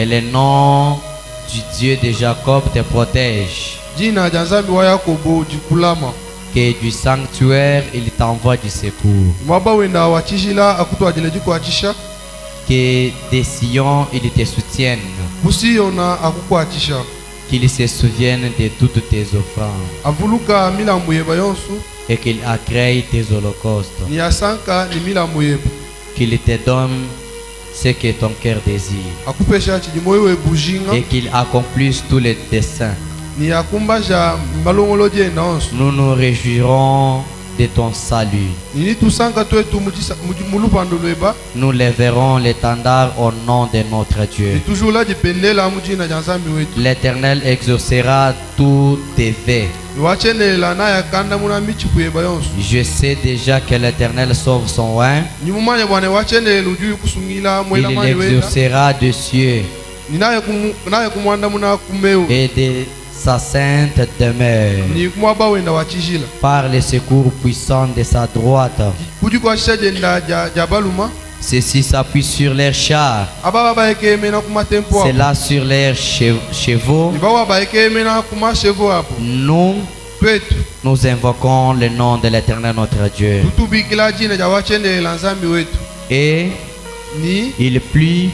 Que le nom du Dieu de Jacob te protège. Que du sanctuaire il t'envoie du secours. Que des Sion il te soutienne. Qu'il se souvienne de toutes tes offrandes. Et qu'il accueille tes holocaustes. Qu'il te donne ce que ton cœur désire. Et qu'il accomplisse tous les desseins. Nous nous réjouirons de ton salut. Nous lèverons l'étendard au nom de notre Dieu. L'Éternel exaucera tous tes vœux. Je sais déjà que l'Éternel sauve son roi. Il l'exaucera des cieux et de sa sainte demeure par les secours puissants de sa droite. Ceux-ci s'appuient sur leurs chars, ceux-là sur leurs chevaux. Nous invoquons le nom de l'Éternel notre Dieu. Et il plie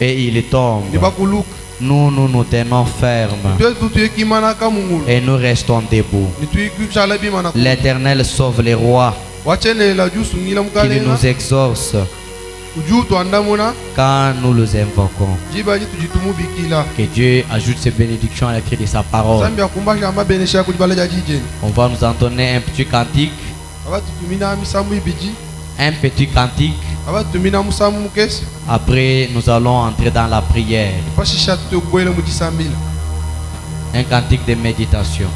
et il tombe. Nous tenons ferme et nous restons debout. L'Éternel sauve les rois, qu'il nous exauce quand nous les invoquons. Que Dieu ajoute ses bénédictions à l'écrit de sa parole. On va nous entonner un petit cantique. Un petit cantique. Après, nous allons entrer dans la prière. Un cantique de méditation.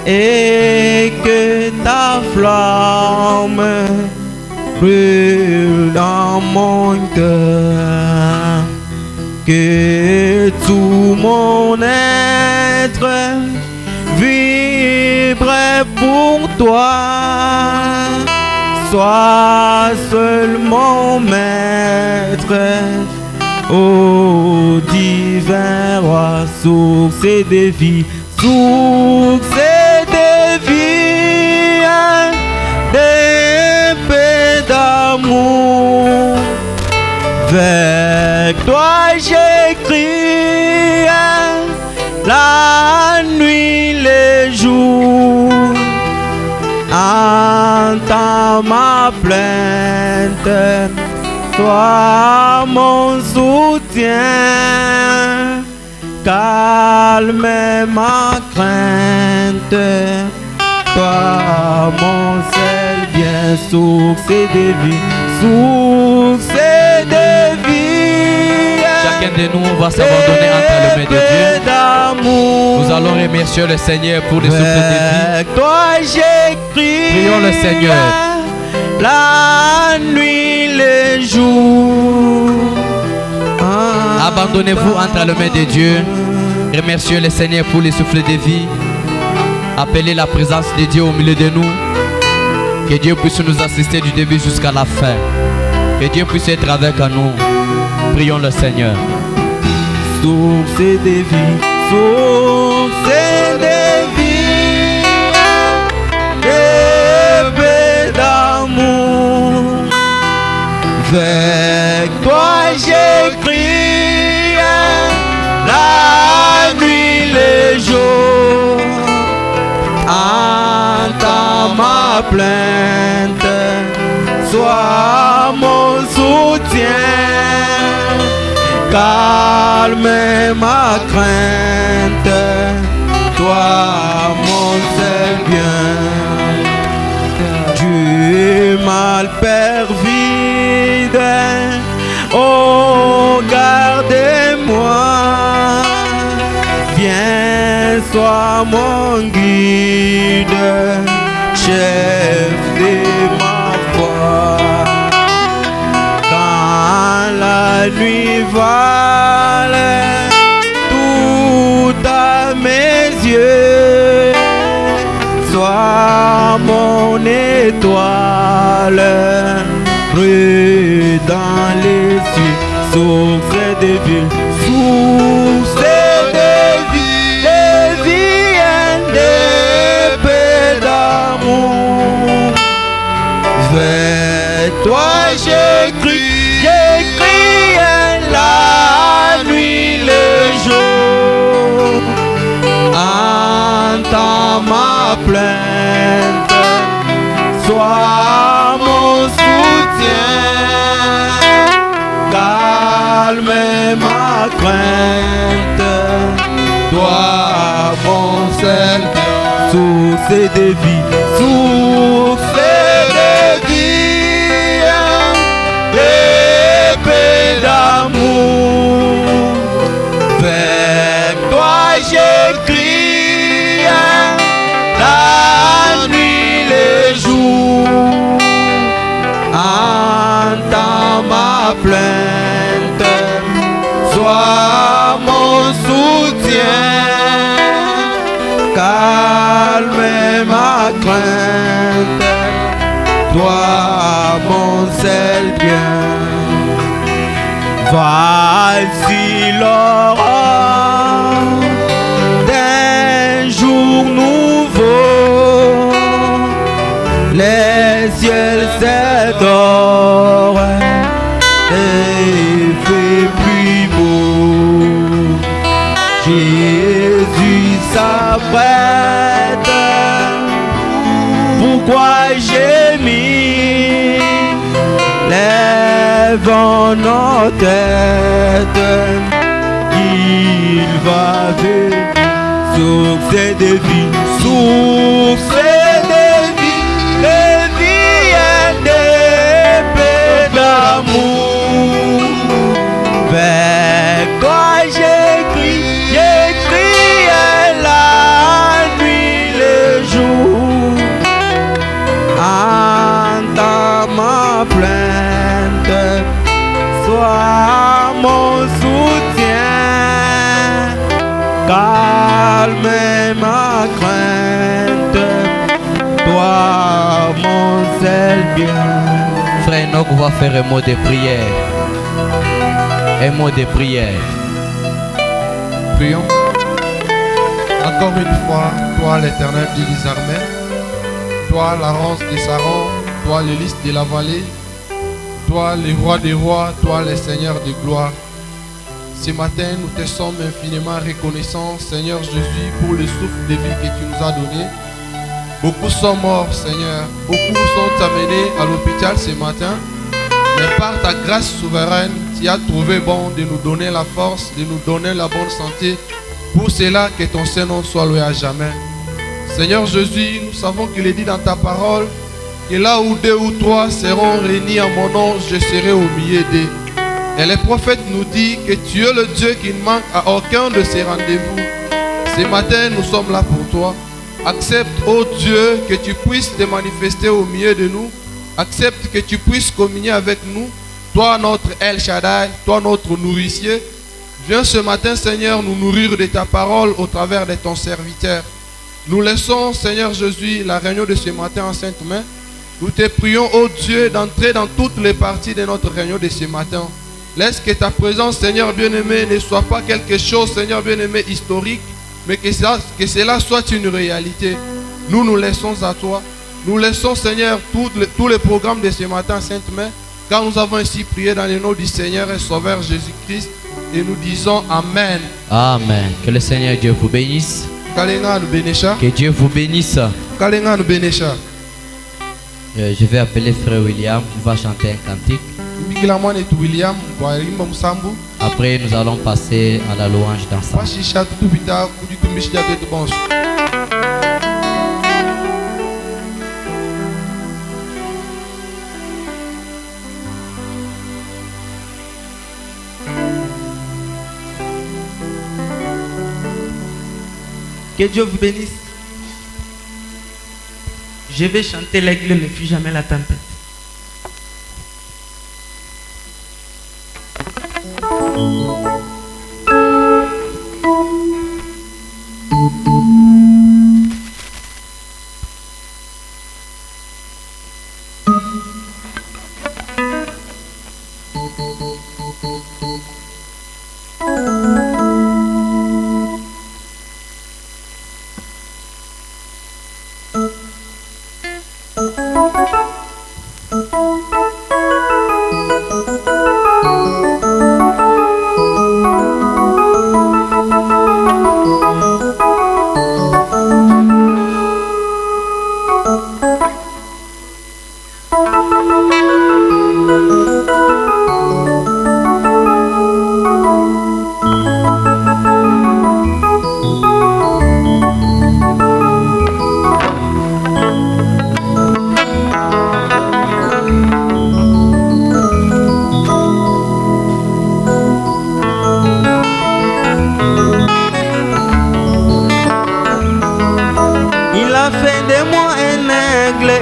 Et que ta flamme brûle dans mon cœur, que tout mon être vibre pour toi. Sois seul mon maître, ô divin roi, source de vie, source de vie, de paix, d'amour. Avec toi j'écris la nuit, le jour. Entends ma plainte, toi mon soutien, calme ma crainte, toi mon seul bien, source de vie, source de vie. Chacun de nous va s'abandonner entre les mains de Dieu. Nous allons remercier le Seigneur pour les souffles de vie. Toi j'écris, prions le Seigneur. La nuit, le jour. Abandonnez-vous entre les mains de Dieu. Remerciez le Seigneur pour les souffles de vie. Appelez la présence de Dieu au milieu de nous. Que Dieu puisse nous assister du début jusqu'à la fin. Que Dieu puisse être avec nous. Prions le Seigneur. Source de vie, source de vie, de paix, d'amour. Avec toi j'écris calme ma crainte, toi mon seul bien. Du mal perfide, oh gardez-moi, viens sois mon guide, chef de ma foi. Quand la nuit vale tout à mes yeux, sois mon étoile, brille dans les cieux, source de vie, source de vie, de paix d'amour. Vers toi j'écris la nuit, le jour, entends ma plainte, sois mon soutien, calme ma crainte, toi mon seul bien, source de vie, source de vie, de paix d'amour. Vers toi j'écris la nuit, le jour, entends ma plainte, sois mon soutien, calme ma crainte, toi mon seul bien. Voici l'aurore d'un jour nouveau, les cieux s'adorent et fait plus beau. Jésus s'apprête, pourquoi j'ai mis lèvons nos têtes, il va venir, source de vie, source de vie et de paix d'amour. Vers toi j'écris la nuit, le jour, entends ma plainte, sois mon soutien, calme ma crainte, toi mon seul bien. Frère Enoch va faire un mot de prière. Un mot de prière. Prions. Encore une fois, toi l'Éternel des armées, toi la rance de Saron, toi le lys de la vallée, toi le roi des rois, toi le Seigneur de gloire. Ce matin, nous te sommes infiniment reconnaissants, Seigneur Jésus, pour le souffle de vie que tu nous as donné. Beaucoup sont morts, Seigneur. Beaucoup sont amenés à l'hôpital ce matin. Mais par ta grâce souveraine, tu as trouvé bon de nous donner la force, de nous donner la bonne santé. Pour cela, que ton Saint-Nom soit loué à jamais. Seigneur Jésus, nous savons qu'il est dit dans ta parole que là où 2 ou 3 seront réunis en mon nom, je serai au milieu d'eux. Et les prophètes nous disent que tu es le Dieu qui ne manque à aucun de ces rendez-vous. Ce matin, nous sommes là pour toi. Accepte, ô Dieu, que tu puisses te manifester au milieu de nous. Accepte que tu puisses communier avec nous. Toi, notre El Shaddai, toi, notre nourricier. Viens ce matin, Seigneur, nous nourrir de ta parole au travers de ton serviteur. Nous laissons, Seigneur Jésus, la réunion de ce matin en sainte main. Nous te prions, ô Dieu, d'entrer dans toutes les parties de notre réunion de ce matin. Laisse que ta présence, Seigneur bien-aimé, ne soit pas quelque chose, Seigneur bien-aimé, historique, mais que cela soit une réalité. Nous nous laissons à toi. Nous laissons, Seigneur, tous les programmes de ce matin, Sainte Main, car nous avons ainsi prié dans le nom du Seigneur et Sauveur Jésus-Christ. Et nous disons Amen. Amen. Que le Seigneur Dieu vous bénisse. Que Dieu vous bénisse. Je vais appeler Frère William, il va chanter un cantique. Après, nous allons passer à la louange d'ensemble. Que Dieu vous bénisse. Je vais chanter l'aigle ne fuit jamais la tempête.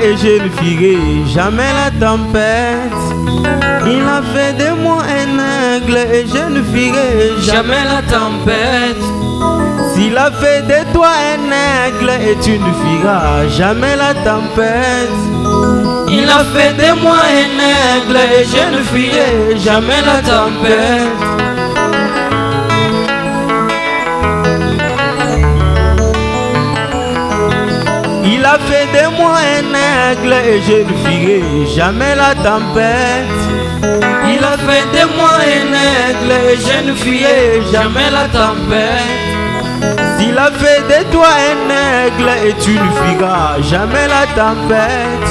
Et je ne fuirai jamais la tempête. Il a fait de moi un aigle et je ne fuirai jamais la tempête. S'il a fait de toi un aigle et tu ne fuiras jamais la tempête. Il a fait de moi un aigle et je ne fuirai jamais la tempête. Il a fait de moi un aigle et je ne fuirai jamais la tempête. Il a fait de moi un aigle et je ne fuirai jamais la tempête. S'il a fait de toi un aigle et tu ne fuiras jamais la tempête.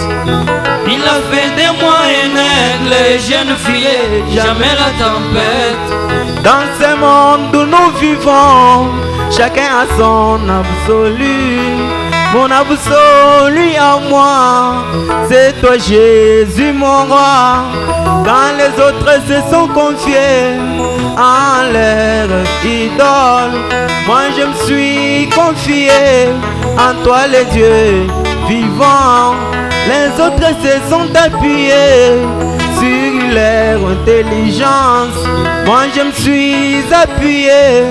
Il a fait de moi un aigle et je ne fuirai jamais la tempête. Dans ce monde où nous vivons, chacun a son absolu. Mon absolu à moi, c'est toi Jésus mon roi. Quand les autres se sont confiés en leur idole, moi je me suis confié en toi les dieux vivants. Les autres se sont appuyés sur leur intelligence. Moi je me suis appuyé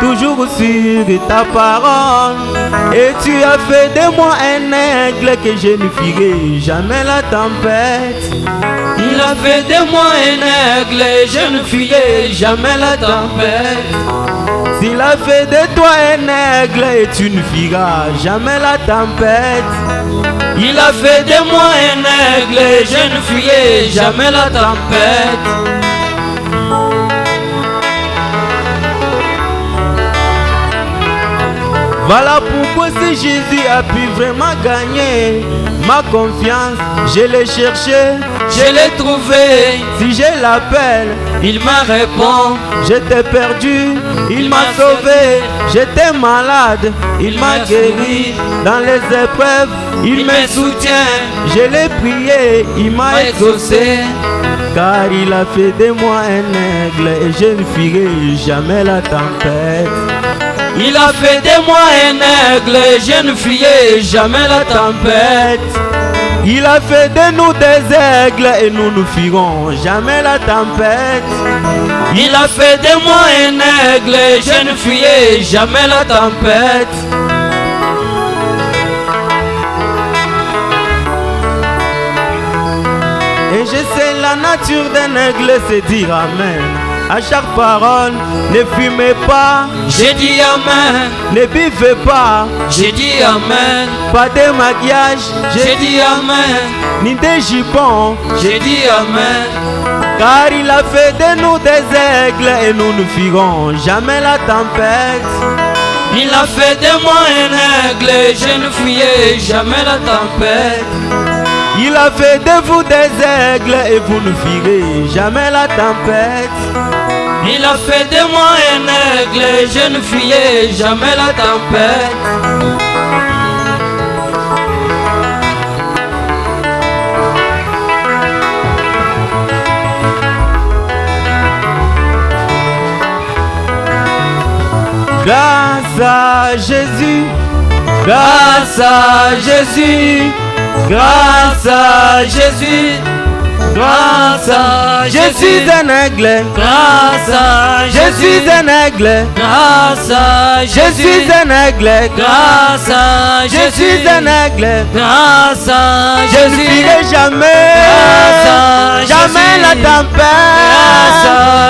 toujours sur ta parole. Et tu as fait de moi un aigle que je ne fuirai jamais la tempête. Il a fait de moi un aigle et je ne fuirai jamais la tempête. S'il a fait de toi un aigle et tu ne fuiras jamais la tempête. Il a fait de moi un aigle et je ne fuirai jamais la tempête. Voilà pourquoi si Jésus a pu vraiment gagner ma confiance, je l'ai cherché, je l'ai trouvé. Si je l'appelle, il me répond. J'étais perdu, il m'a sauvé. J'étais malade, il m'a guéri. Dans les épreuves, il me soutient. Je l'ai prié, il m'a exaucé. Car il a fait de moi un aigle et je ne fuirai jamais la tempête. Il a fait de moi un aigle et je ne fuirai jamais la tempête. Il a fait de nous des aigles et nous ne fuirons jamais la tempête. Il a fait de moi un aigle et je ne fuirai jamais la tempête. Et je sais la nature d'un aigle, c'est dire amen à chaque parole. Ne fumez pas, j'ai dit amen. Ne buvez pas, j'ai dit amen. Pas de maquillage, j'ai dit amen. Ni de jupons, j'ai dit amen. Car il a fait de nous des aigles et nous ne fuirons jamais la tempête. Il a fait de moi un aigle et je ne fuirai jamais la tempête. Il a fait de vous des aigles et vous ne fuirez jamais la tempête. Il a fait de moi un aigle et je ne fuyais jamais la tempête. Grâce à Jésus, Grâce à Jésus, grâce à Jésus, grâce à je suis Jésus, un aigle. grâce à Je suis Jésus, un aigle. grâce à Je suis Jésus, un aigle. grâce à Je suis Jésus, un aigle. grâce à Je ne Jésus, fuirai jamais, grâce à jamais Jésus, la grâce à tempête.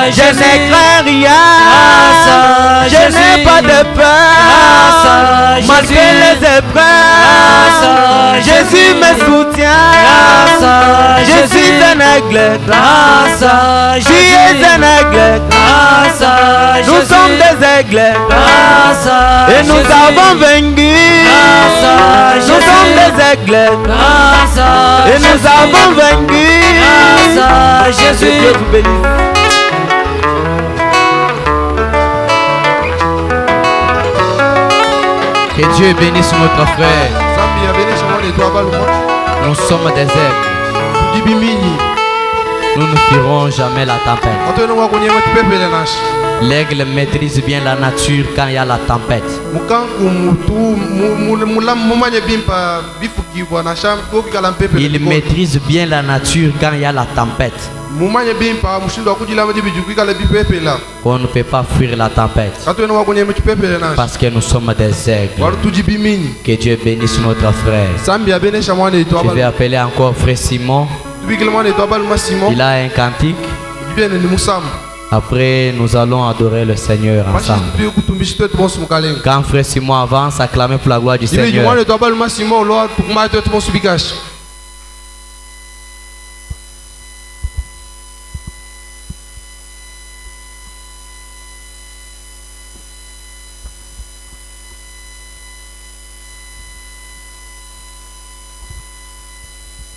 Je Jésus, n'écrains rien. grâce à Je n'ai Jésus, pas de grâce à peur. Malgré Jésus, les grâce à épreuves, Jésus Jésus, me soutient. grâce à Je Jésus, suis un aigle. grâce à Tu es Jésus, un aigle. grâce à Nous Jésus, sommes des aigles. grâce à Et nous Jésus, avons vaincu. grâce à Nous Jésus, sommes des aigles. grâce à Et nous Jésus, avons vaincu. grâce à Que Jésus. Dieu vous bénisse. Que Dieu bénisse notre frère. Zambia bene chama ne toa baluma. Nous sommes des aigles. Tudibi minyi. Nous ne fuirons jamais la tempête. Atono wa kunyema tipepele nashi. L'aigle maîtrise bien la nature quand il y a la tempête. Mukanku mutu mulam mumanye bimpa bifuki bwana sham toki kala mpepele. Il maîtrise bien la nature quand il y a la tempête. Mumanye bimpa mushindo akujila maji bijuki kala bipepela. On ne peut pas fuir la tempête Atono wa kunyema tipepele nashi. parce que nous sommes des aigles. Walu tudibi minyi. Que Dieu bénisse notre frère. Zambia bene chama ne toa Je vais baluma. appeler encore frère Simon. Tubi kilema ne toa baluma Simon. Il a un cantique. Bien ni musam. Après, nous allons adorer le Seigneur Mashi ensemble. tubi kutumbishi twetu bonsu mukalenga. Quand frère Simon avance, acclamez pour la gloire du Ibe Seigneur. jumwane toa baluma Simon lo tukuma twetu bonsu bikashi.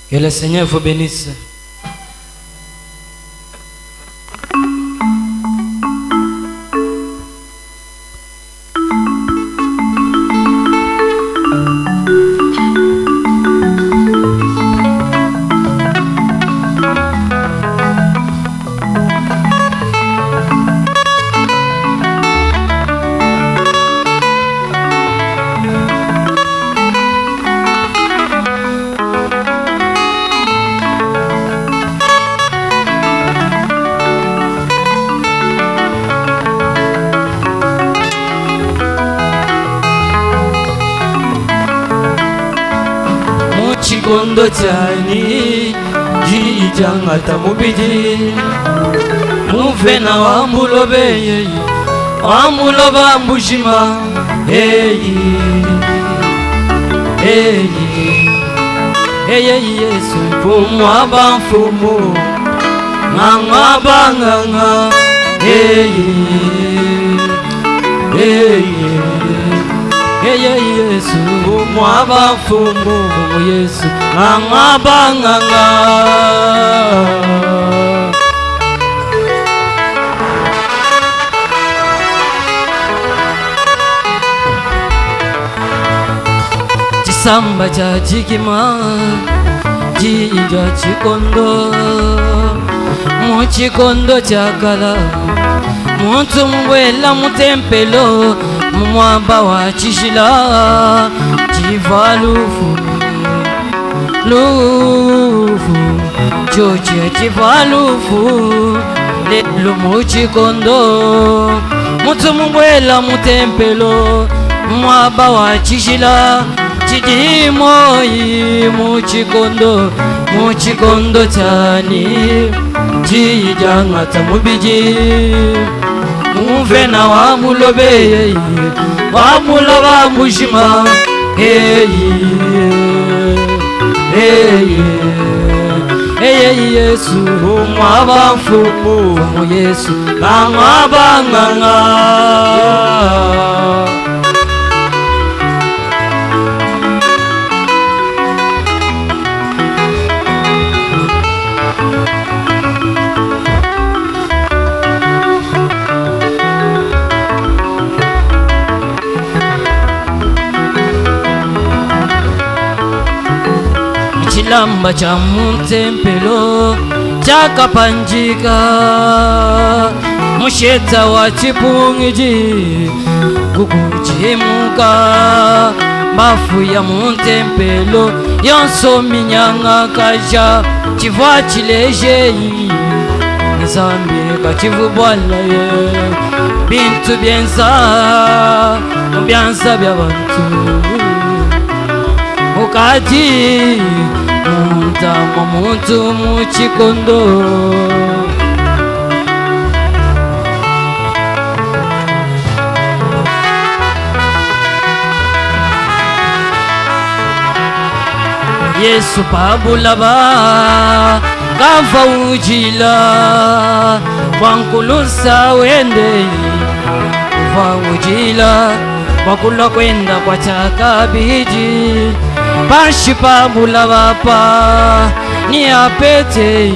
Que le Seigneur vous bénisse. Chikondo chani jijangata mubiji muvena wambulobe wamuloba mbushima eyi Yesu mfumu abamfumu nganga banganga Yesu mwaba mfumu Yesu amabanganga Chisamba cha chikima jija chikondo muchikondo chakala muntu mwela mutempelo mwamba wa chishila chiva lufu choche chiva lufu lelo muchikondo mutu mungwela mutempelo mwamba wa chishila chidimoyi muchikondo chani chijangata mubiji muvena wamulobe wamuloba mbushima Yesu mwaba mfumu Yesu bangabanganga chilamba cha mutempelo chakapanjika, musheta wa chipungiji kukuchimuka, mafu ya mutempelo yonso minyanga kaja chivwa chilejeyi nzambi kachivubwala ye bintu byenza bya bantu ukati mutama muntu muchikondo. Yesu pabulaba kafa ujila wankulusa wende kufa ujila wakula kwenda kwa chakabiji pashi pabulaba pa ni apete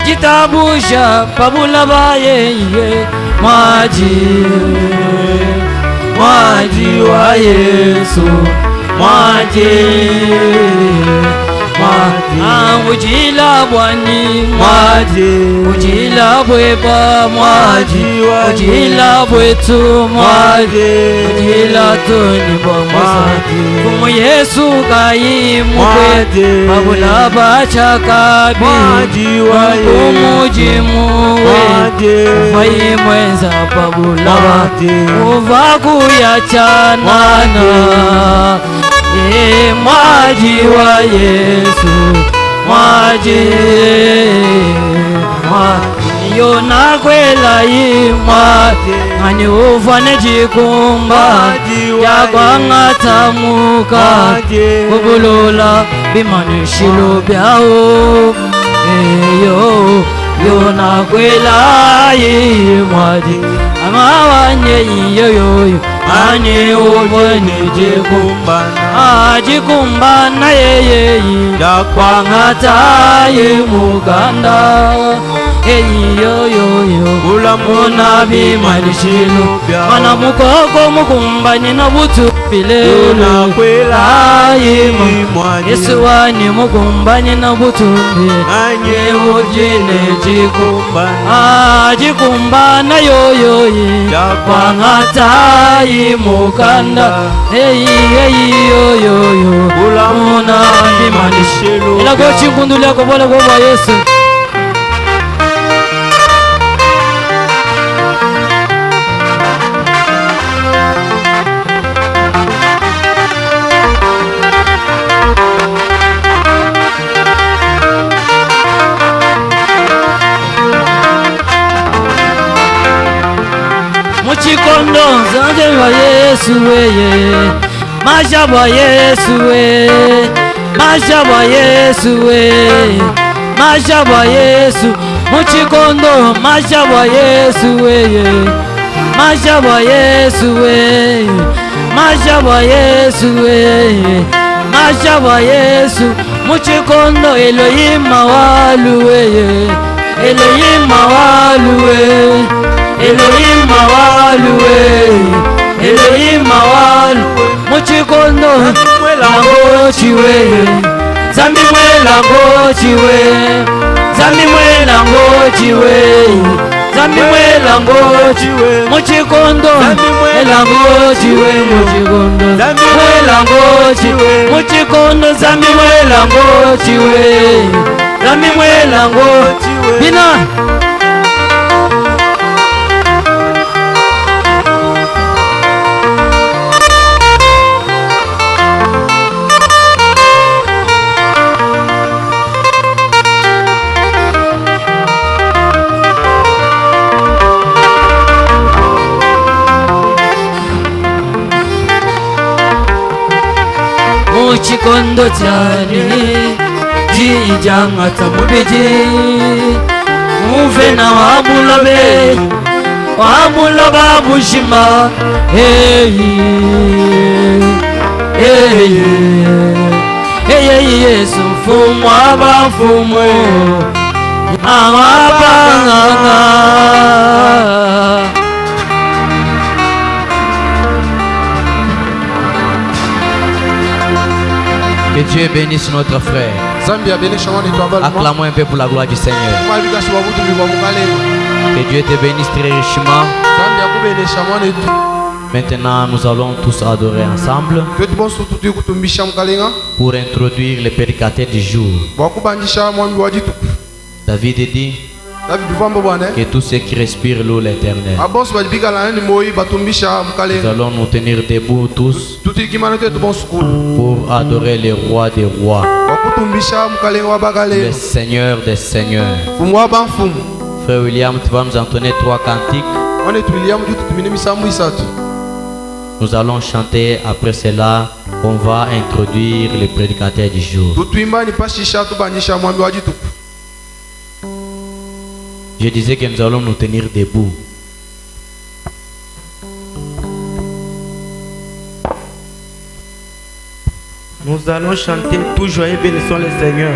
jitabusha pabulaba yeye maji wa Yesu maji ujila bwani mwaji ujila bweba mwaji ujila bwetu mwaji ujila tuni mwaji kumu Yesu kayimukwe babulaba chakabi kumu jimuwe ufayi mwenza babulaba uva kuyachanana mwaji wa Yesu mwaji yona kwela mwaji ngani ufane jikumba yakwangatamuka kubulula bimanishilo byao eyo yona kwela mwaji amawanye yoyoyo ani ubone jikumbana jikumbana yeyeyi yakwangata yimuganda eyiyoyoyo ulamuna bimanishilo mana mukoko mukumbani na butupile Yesu wani mukumbani na butumbi anye ujine jikumbana jikumbana yoyoyi yakwangata mukanda hey yo yo ulamuna bimanishelo ila kwa chikundu lako bola kwa Yesu muchikondo zanje wa Yesu weye masha wa Yesu we masha wa Yesu we masha wa Yesu muchikondo masha wa Yesu weye masha wa Yesu we masha wa Yesu we masha wa Yesu muchikondo Elohim walu weye Elohim walu we Elohim waluwe Elohim walu muchikondo mwela chiwe zambi mwela chiwe zambi mwela chiwe zambi mwela chiwe muchikondo mwela chiwe muchikondo zambi mwela chiwe muchikondo zambi mwela chiwe zambi mwela chiwe bina muchikondo cyane jijangata mubiji muve na wamulabe bushima hey Yesu mfumu abafumu abapanga Que Dieu bénisse notre frère. Acclamons un peu pour la gloire du Seigneur. Que Dieu te bénisse très richement. Maintenant, nous allons tous adorer ensemble pour introduire les prédicateurs du jour. David dit que tous ceux qui respirent l'eau l'Éternel. Nous allons nous tenir debout tous pour adorer le roi des rois, le Seigneur des seigneurs. Frère William, tu vas nous entonner 3 cantiques. Nous allons chanter. Après cela, on va introduire les prédicateurs du jour. Je disais que nous allons nous tenir debout. Nous allons chanter tout joyeux, bénissons le Seigneur.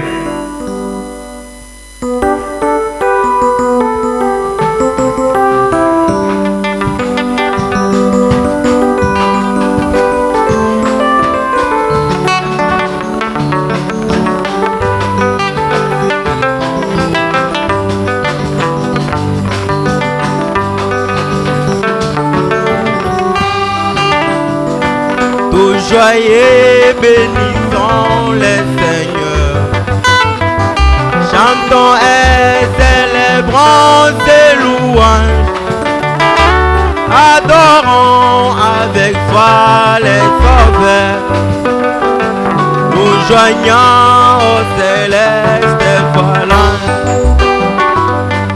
Joyeux, bénissons le Seigneur. Chantons et célébrons ses louanges. Adorons avec foi les sauveurs. Nous joignons au céleste phalange.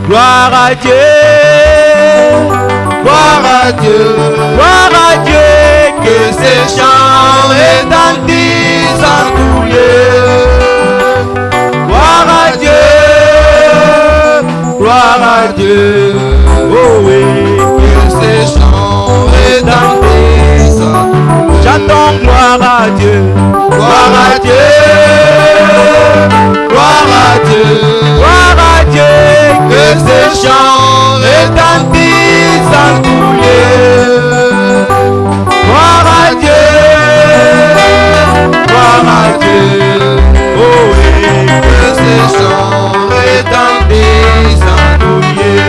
Gloire à Dieu, gloire à Dieu, gloire à Dieu. Que ces chants retentissent en tous lieux. Gloire à Dieu, gloire à Dieu. Oh oui, que ces chants retentissent en tous lieux. Chantons gloire à Dieu, gloire à Dieu, gloire à Dieu, gloire à Dieu. Que ces chants retentissent en tous lieux. Gloire à Dieu, oh oui, que ces chants retentissent en tous lieux.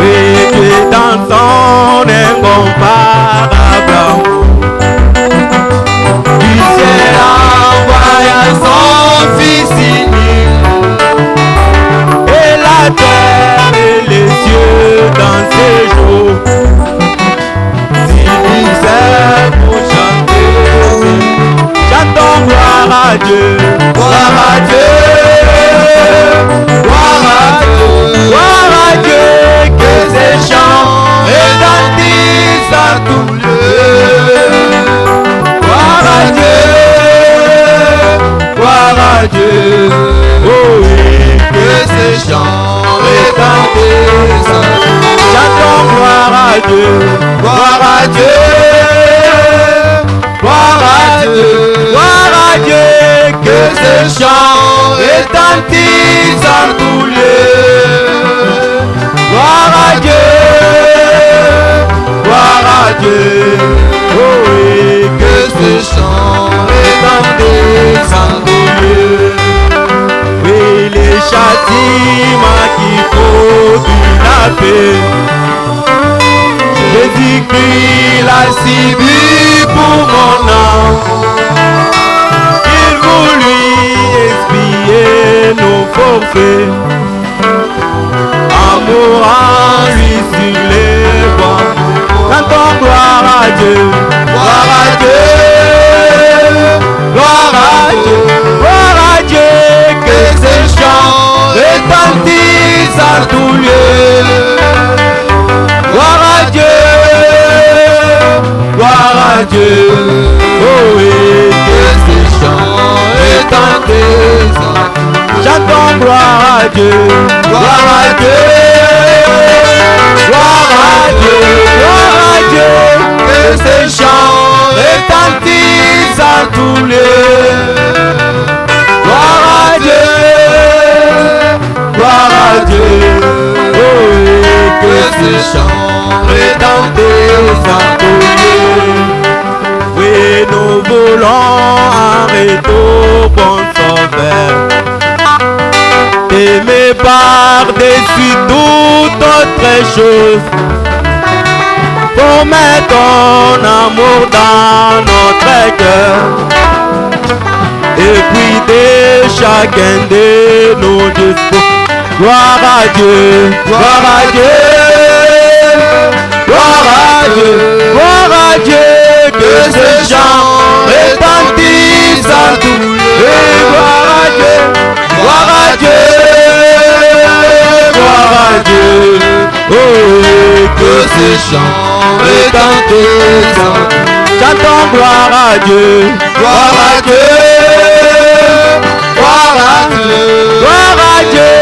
Oui, tu es dans son incomparable amour. Du ciel envoya son Fils unique, et la terre et les cieux dans ses jours. Pour chanter, chantons gloire à Dieu, gloire à Dieu, gloire à Dieu, gloire à Dieu, que ces chants retentissent à tous lieux. Gloire à Dieu, gloire à Dieu, oh oui, que ces chants retentissent à tous lieux. Chantons gloire à Dieu, gloire à Dieu. Gloire à Dieu, gloire à Dieu, que ces chants retentissent en tous lieux. Gloire à Dieu, gloire à Dieu, oh oui, que ces chants retentissent en tous lieux. Oui, les châtiments qui produisent la paix, Jésus-Christ l'a subi pour mon âme. Il voulut expier nos forfaits en mourant lui sur les bois. Chantons gloire à Dieu, gloire à Dieu, gloire à Dieu, gloire à Dieu, que ces chants retentissent à tous lieux. Gloire à Dieu, gloire à Dieu, oh oui, que ces chants retentissent. Chantons gloire à Dieu, gloire à Dieu, gloire à Dieu, gloire à Dieu, que ces chants retentissent à tous lieux. Gloire à Dieu, gloire à Dieu, oh oui, que ces chants retentissent à tous lieux. Oui, nous voulons arrêter et par-dessus toute autre chose, pour mettre ton amour dans notre cœur. Et puis de chacun de nos discours, gloire à Dieu, gloire à Dieu, gloire à Dieu, gloire à Dieu, que ce chant retentisse en tout lieu. Et gloire à Dieu, gloire à Dieu, gloire à Dieu, oh, que ce chant retentisse en tout lieu. Chantons gloire à Dieu, gloire à Dieu, gloire à Dieu, gloire à Dieu,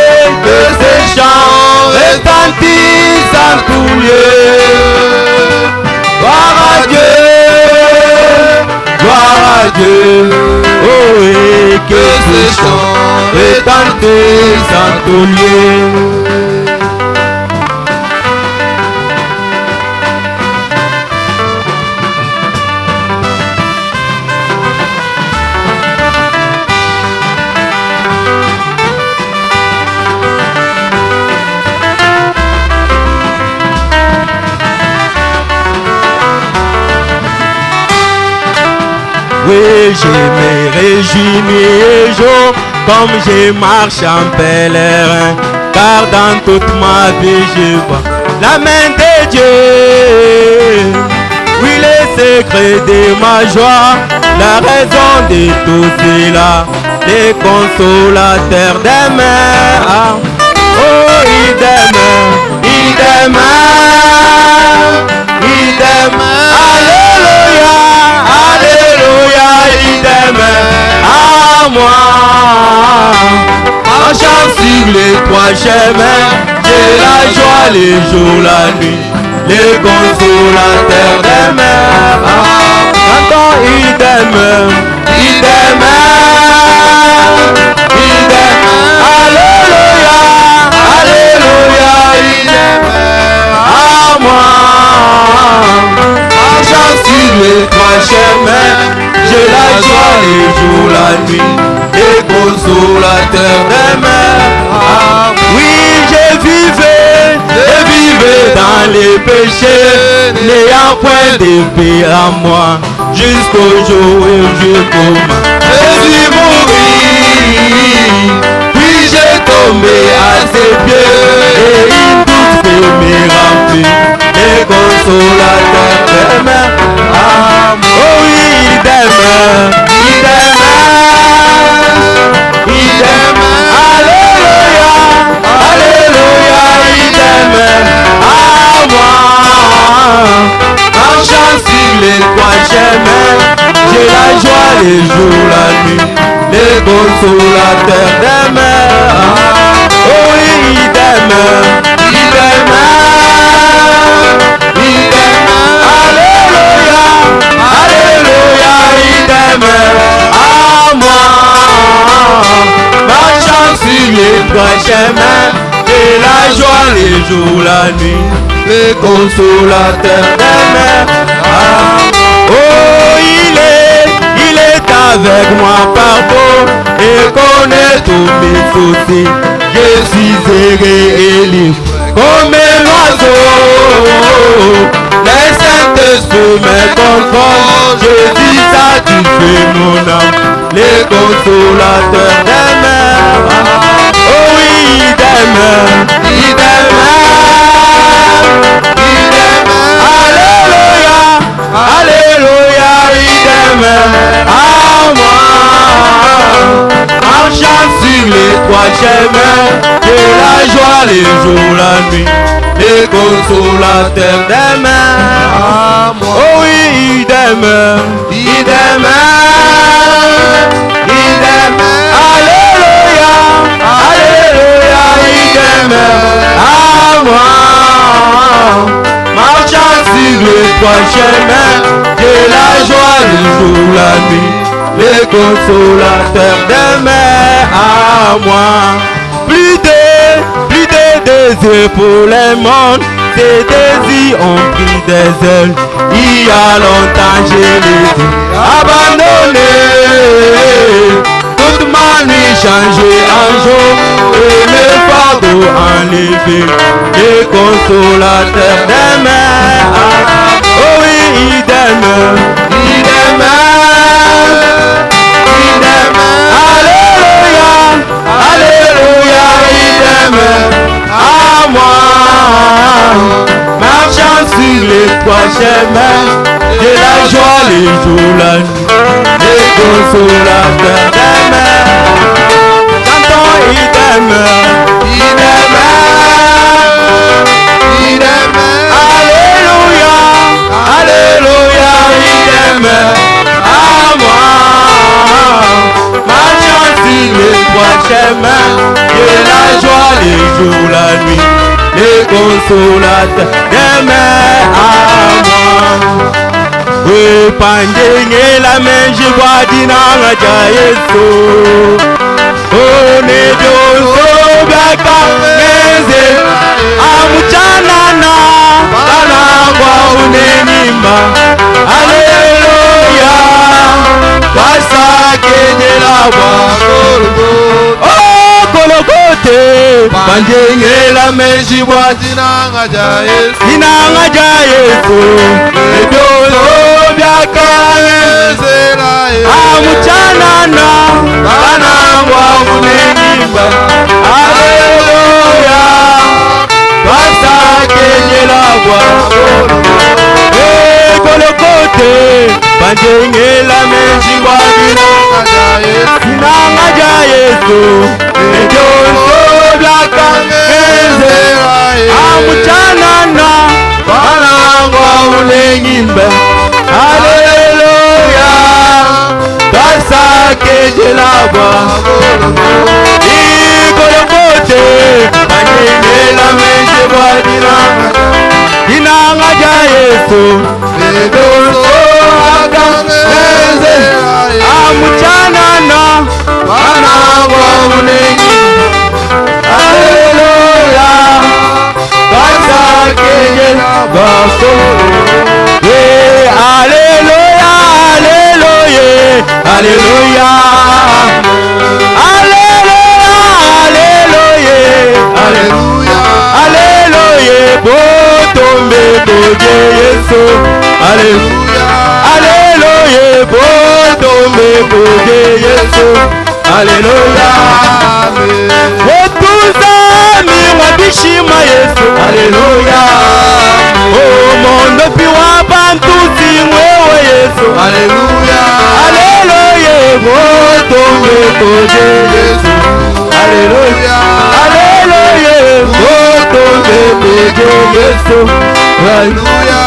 que ces chants retentissent en tout lieu. Gloire à Dieu, gloire à Dieu, oh et que ces chants retentissent en tout lieu. Oui, je me réjouis nuit et jour, comme je marche en pèlerin, car dans toute ma vie je vois la main de Dieu. Oui, les secrets de ma joie, la raison de tout cela, les consolateurs des mères. Oh, il demeure, il demeure, il demeure. Alléluia, alléluia, il demeure à moi. Marchant sur les trois chemins, j'ai la joie les jours, la nuit, les consolateurs des mères. Quand il demeure, il demeure, il demeure. Alléluia, alléluia, il demeure à moi. Marchant sur les trois chemins, j'ai la joie les jours, la nuit, les consolateurs des mères. Oui, je vivais dans les péchés, n'ayant point de paix à moi, jusqu'au jour où je commence. Jésus mourit, puis j'ai tombé à ses pieds, et il doute me remplit, les consolateurs des mères. Oh oui, il demeure, il demeure, il demeure. Alléluia, alléluia, il demeure à moi. Marchant sur les trois chemins, j'ai la joie les jours, la nuit, les consolateurs des mères. Oh oui, il demeure, il demeure, il demeure. Alléluia, alléluia, il demeure à moi. Marchant sur les trois chemins, j'ai la joie les jours, la nuit, les consolateurs des mères. Oh, il est avec moi partout et connaît tous mes soucis. Je suis erré et libre comme l'oiseau. Les Saint-Esprit me contrôlent. Je suis satisfait mon âme, les consolateurs des mères. Oh oui, il demeure, il demeure, il demeure. Alléluia, alléluia, il demeure à moi. Marchant sur les trois chemins, j'ai la joie les jours, la nuit, les consolateurs des mères. Oh oui, il demeure, il demeure, il demeure. Alléluia, alléluia, il demeure à moi. Marchant sur les trois chemins, j'ai la joie le jour, la nuit, les consolateurs des mères à moi. Plus de désirs pour les mondes, ces désirs ont pris des ailes. Il y a longtemps je les ai abandonnés. Toute ma nuit changée en jour et mes fardeaux enlevés, le consolateur demeure. Oh oui, il demeure, il demeure, il demeure. Alléluia, alléluia, il demeure à moi. Marchant sur les trois chemins de la joie, les jours, la nuit, les consolateurs demeurent. Chantons, il demeure, il demeure, il demeure. Alléluia, alléluia, il demeure à moi. Marchant sur les trois chemins de la joie, les jours, la nuit, les consolateurs demeurent à moi. Oui, pandenge la menji kwa dinanga cha Yesu. Oh, nejoso byaka ngeze amuchanana kanangwa unenyimba. Haleluya, basakenyela bwa Gologote, pandenge la menji kwa dinanga cha Yesu. dinanga cha Yesu. Nejoso byaka ngeze amuchanana kanangwa unenyimba. Haleluya, basakenyela bwa Gologote, pandenge la menji kwa dinanga cha Yesu. Nejoso byaka ngeze amuchanana kanangwa unenyimba. Haleluya, basakenyela bwa Gologote, pandenge la menji kwa dinanga cha Yesu. Nejoso byaka ngeze amuchanana kanangwa unenyimba. Haleluya, basakenyela bwa Haleluya, haleluya, haleluya, haleluya, haleluya, haleluya, botombe boje Yesu. Haleluya, haleluya, botombe boje Yesu. Haleluya, wetuzami wabishima Yesu. Haleluya, oh mondo piwa bantu zingwewe Yesu. Haleluya, haleluya, botombe boje Yesu. Haleluya, haleluya, botombe boje Yesu. Haleluya,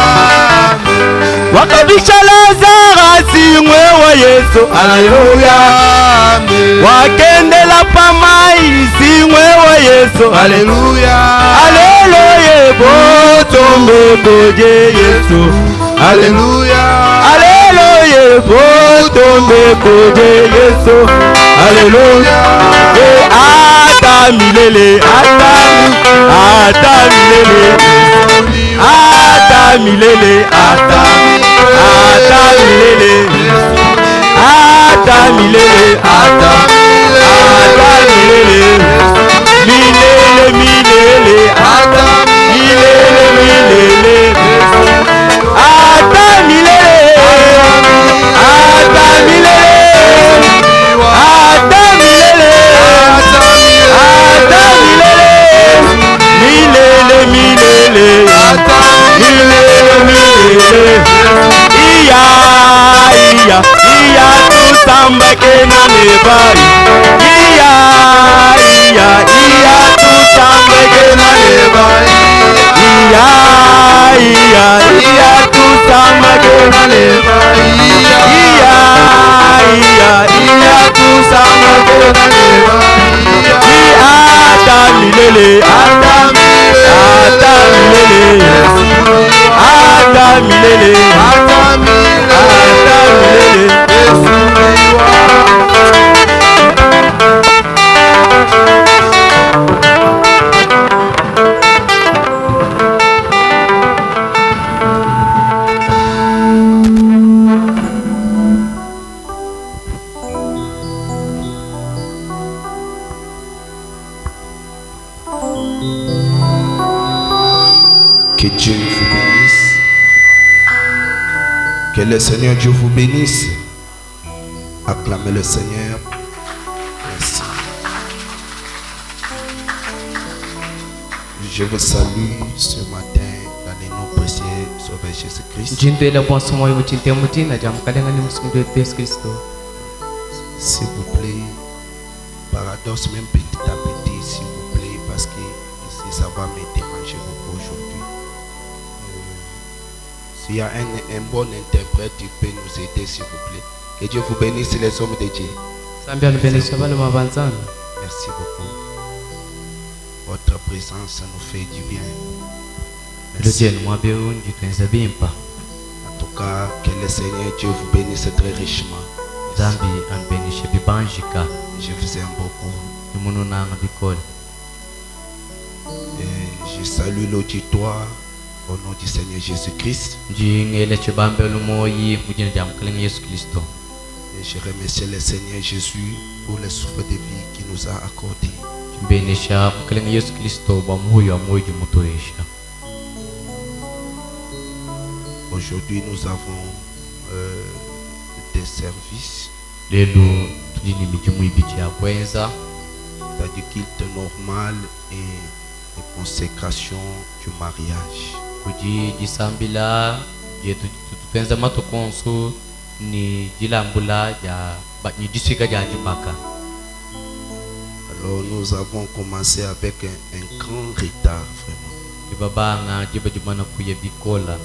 wakabisha Lazara zingwewe Yesu. Haleluya, wakendela pamai zingwewe Yesu. Haleluya, haleluya, botombe boje Yesu. Haleluya, haleluya, botombe boje Yesu. Haleluya, ata milele, ata milele, ata milele, ata milele, ata milele, ata milele, milele, milele, ata milele, milele, ata milele, ata milele, ata milele, ata milele, milele, milele, ata milele, milele. Iya tusambake na nebai. Iya tusambake na nebai. Iya tusambake na nebai. Iya tusambake na nebai. Ata milele, ata milele, ata milele, ata milele, ata milele. Que le Seigneur Dieu vous bénisse. Acclamez le Seigneur. Merci. Je vous salue ce matin dans les noms précieux Sauveur Jésus-Christ. Jintela bwanso moyo muchinte mutina jamkalenga ni musumdo Yesu Kristo. S'il vous plaît, paradoxe même petit à petit, s'il vous plaît, parce que ici ça va me déranger beaucoup aujourd'hui. S'il y a un bon interprète, il peut nous aider, s'il vous plaît. Que Dieu vous bénisse, les hommes de Dieu. Sambia nubenisha bale mavanzana. Merci beaucoup. Votre présence nous fait du bien. Merci. Lojeni mwabe unji twenza bimpa. En tout cas, que le Seigneur Dieu vous bénisse très richement. Zambi anbenisha bibanjika. Je vous aime beaucoup. Yumuno nanga bikole. Et je salue l'auditoire au nom du Seigneur Jésus-Christ. Njingele chibambe lumoyi mujina jamkalenga Yesu Kristo. Et je remercie le Seigneur Jésus pour le souffle de vie qu'il nous a accordé. Benisha mkalenga Yesu Kristo bamuhuyo amoji mutoesha. Aujourd'hui, nous avons des services. Lelo tujini mijumu ibichi ya kwenza. C'est-à-dire culte normal et consécration du mariage. Kuji jisambila jetu tupenza matokonso ni jilambula ja ni jisika ja jibaka. Alors nous avons commencé avec un grand retard vraiment. Ibabanga jiba jumana kuye bikola.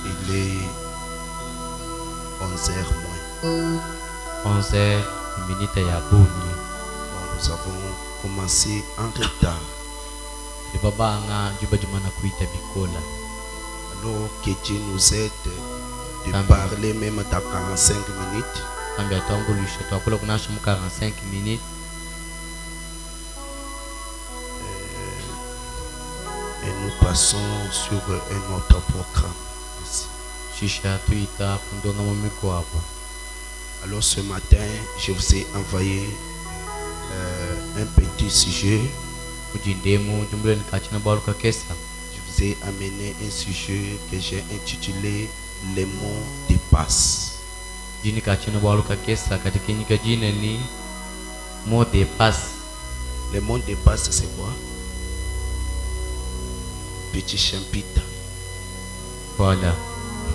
Il est 11h moins. 11h minute ya buni. Nous avons commencé en retard. Ibabanga jiba jumana kuita bikola. Alors que Dieu nous aide de parler même dans 45 minutes. Ambia tuambulisha tuakula kunasha mu 45 minutes. Et nous passons sur un autre programme. Merci. Shisha tuita kundonga mumiko hapo. Alors ce matin, je vous ai envoyé un petit sujet. Kujindemu jumbule nikachina baluka kesa. Je vous ai amené un sujet que j'ai intitulé Les mots dépassent. Jini kachina baluka kesa katika nyika jine ni mot de passe. Les mots dépassent, c'est quoi? Petit champita. Voilà.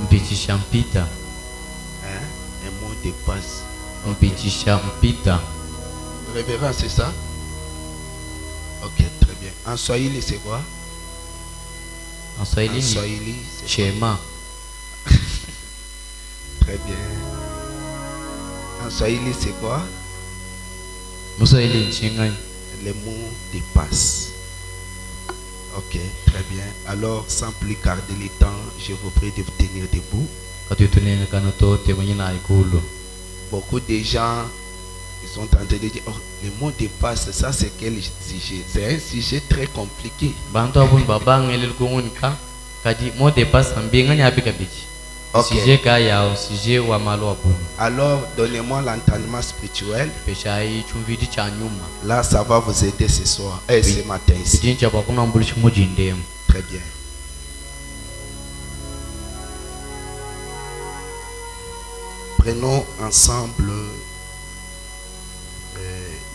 Mpichi champita. Hein? Un mot dépasse. Mpichi champita. Révérend, c'est ça? Ok, très bien. En Swahili, c'est quoi? En Swahili, en Swahili c'est Chema. Très bien. En Swahili, c'est quoi? Muswahili nchingai. Les mots dépassent. Ok, très bien. Alors, sans plus garder le temps, je vous prie de vous tenir debout. Beaucoup de gens ils sont en train de dire, oh, les mots dépassent, ça c'est quel sujet? C'est un sujet très compliqué. Ok. Alors, donnez-moi l'entendement spirituel. Là, ça va vous aider ce soir et ce matin ici. Très bien. Prenons ensemble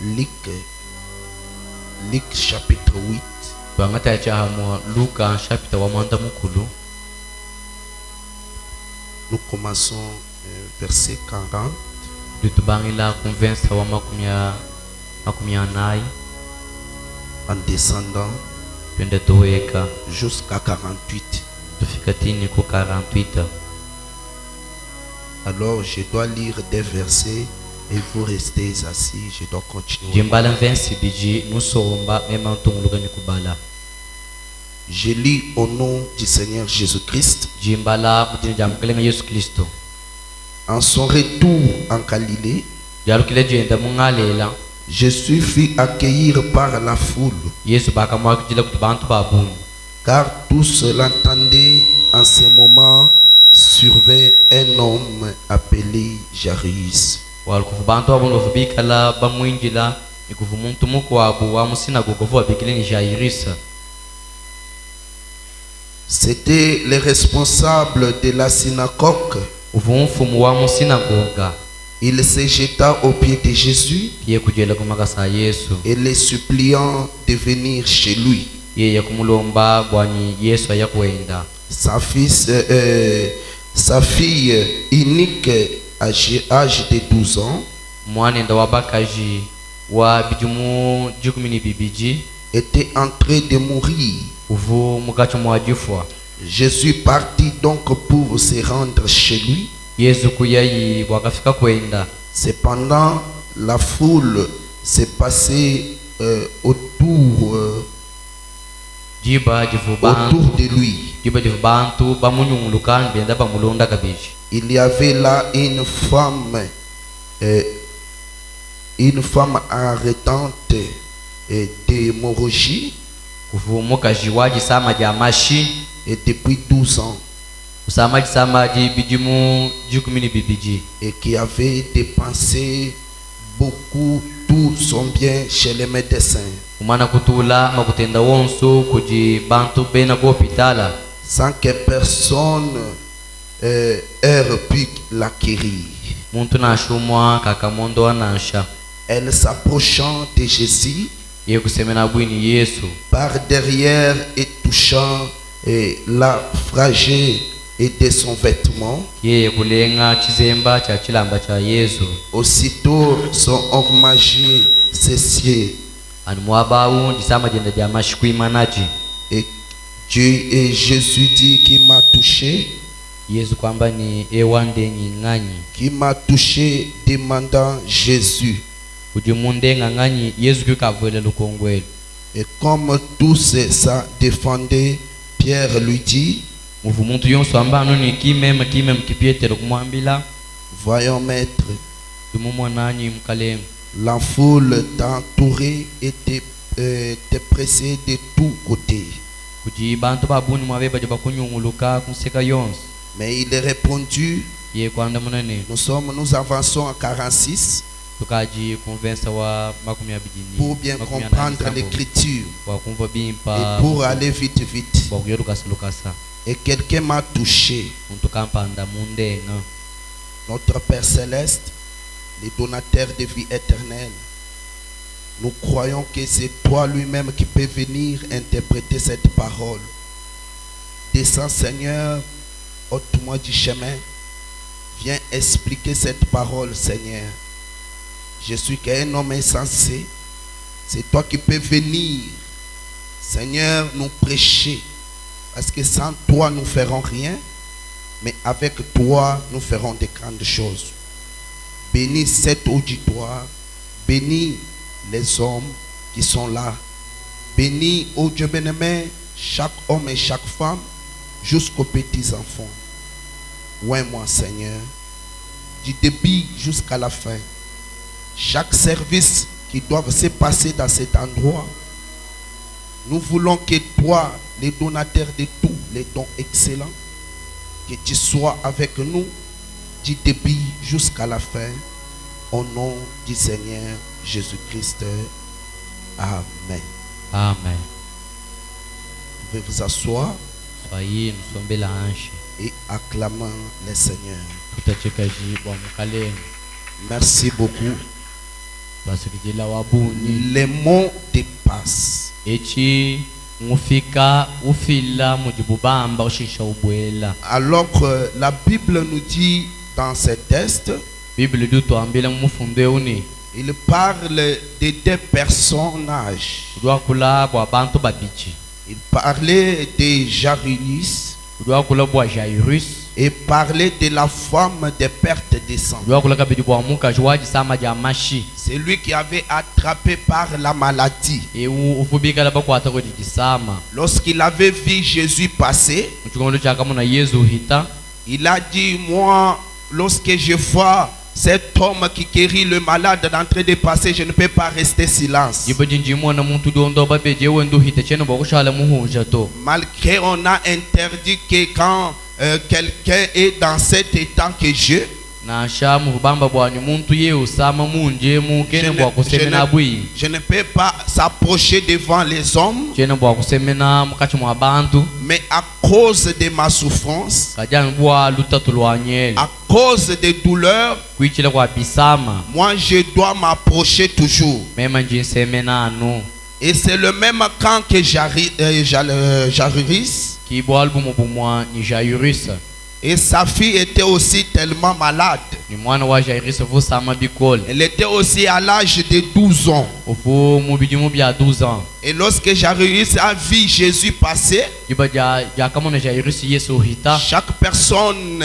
Luc chapitre 8. Nous commençons verset 40. En descendant jusqu'à 48. Alors je dois lire des versets et vous restez assis, je dois continuer. Je lis au nom du Seigneur Jésus-Christ. En son retour en Galilée, je suis fait accueillir par la foule, car tous l'entendaient. En ce moment survint un homme appelé Jairus. C'était les responsables de la synagogue. uvu mfumu wa musinagoga Il se jeta aux pieds de Jésus ye kujela kumakasa Yesu et les suppliant de venir chez lui. ye kumulomba bwanyi Yesu ayakwenda Sa fille unique, âge de 12 ans, mwanenda wa bakaji wa bijumu 12 était en train de mourir. uvu mukacho mwajifwa Jésus partit donc pour se rendre chez lui. Yesu kuyayi wakafika kwenda. Cependant, la foule s'est passée autour de lui. Il y avait là une femme arrêtante d'hémorragie et depuis 12 ans et qui avait dépensé beaucoup tout son bien chez les médecins sans que personne ait pu l'acquérir. Elle s'approchant de Jésus par derrière et touchant la fragile et de son vêtement. Aussitôt son ormagie cessait. Et Dieu et Jésus dit qu'il m'a touché. Qui m'a touché demandant Jésus. Et comme tous ça défendait, Pierre lui dit: voyons, maître, la foule t'entourait et te pressée de tous côtés. Mais il est répondu: nous avançons à 46 pour bien comprendre l'écriture et pour aller vite. Et quelqu'un m'a touché. Notre Père Céleste, le donateur de vie éternelle, nous croyons que c'est toi lui-même qui peux venir interpréter cette parole. Descends, Seigneur, ôte-moi du chemin. Viens expliquer cette parole, Seigneur. Je suis qu'un homme insensé. C'est toi qui peux venir, Seigneur, nous prêcher. Parce que sans toi, nous ne ferons rien. Mais avec toi, nous ferons de grandes choses. Bénis cet auditoire. Bénis les hommes qui sont là. Bénis, ô Dieu bien-aimé, chaque homme et chaque femme, jusqu'aux petits enfants. Ouais, moi, Seigneur, du début jusqu'à la fin. Chaque service qui doit se passer dans cet endroit, nous voulons que toi, le donateur de tous les dons excellents, que tu sois avec nous du début jusqu'à la fin, au nom du Seigneur Jésus-Christ. Amen. Amen. Vous pouvez vous asseoir et acclamer le Seigneur. Merci beaucoup. Les mots dépassent. Alors que la Bible nous dit dans ce texte, il parle de deux personnages. Il parlait de Jairus et parlait de la femme de perte de sang. C'est lui qui avait attrapé par la maladie. Lorsqu'il avait vu Jésus passer, il a dit: moi, lorsque je vois cet homme qui guérit le malade en train de passer, je ne peux pas rester silence. Malgré on a interdit que quand quelqu'un est dans cet état que Dieu, na shamu bamba bwani muntu ye usama munje mu kene bwa kusemena bwi Je ne peux pas s'approcher devant les hommes, kene bwa kusemena mukati mwa bantu mais à cause de ma souffrance, kajana bwa lutatu lwanyele à cause des douleurs, kwichila kwa bisama moi je dois m'approcher toujours. mema njinsemena anu Et c'est le même camp que Jairus. ki bwa albumu bumwa ni Jairus Et sa fille était aussi tellement malade. ni mwana wa Jairus vu sama bikol Elle était aussi à l'âge de 12 ans. ufu mubidimu bya 12 ans Et lorsque Jairus a vu Jésus passer, jiba ja kama na Jairus Yesu hita chaque personne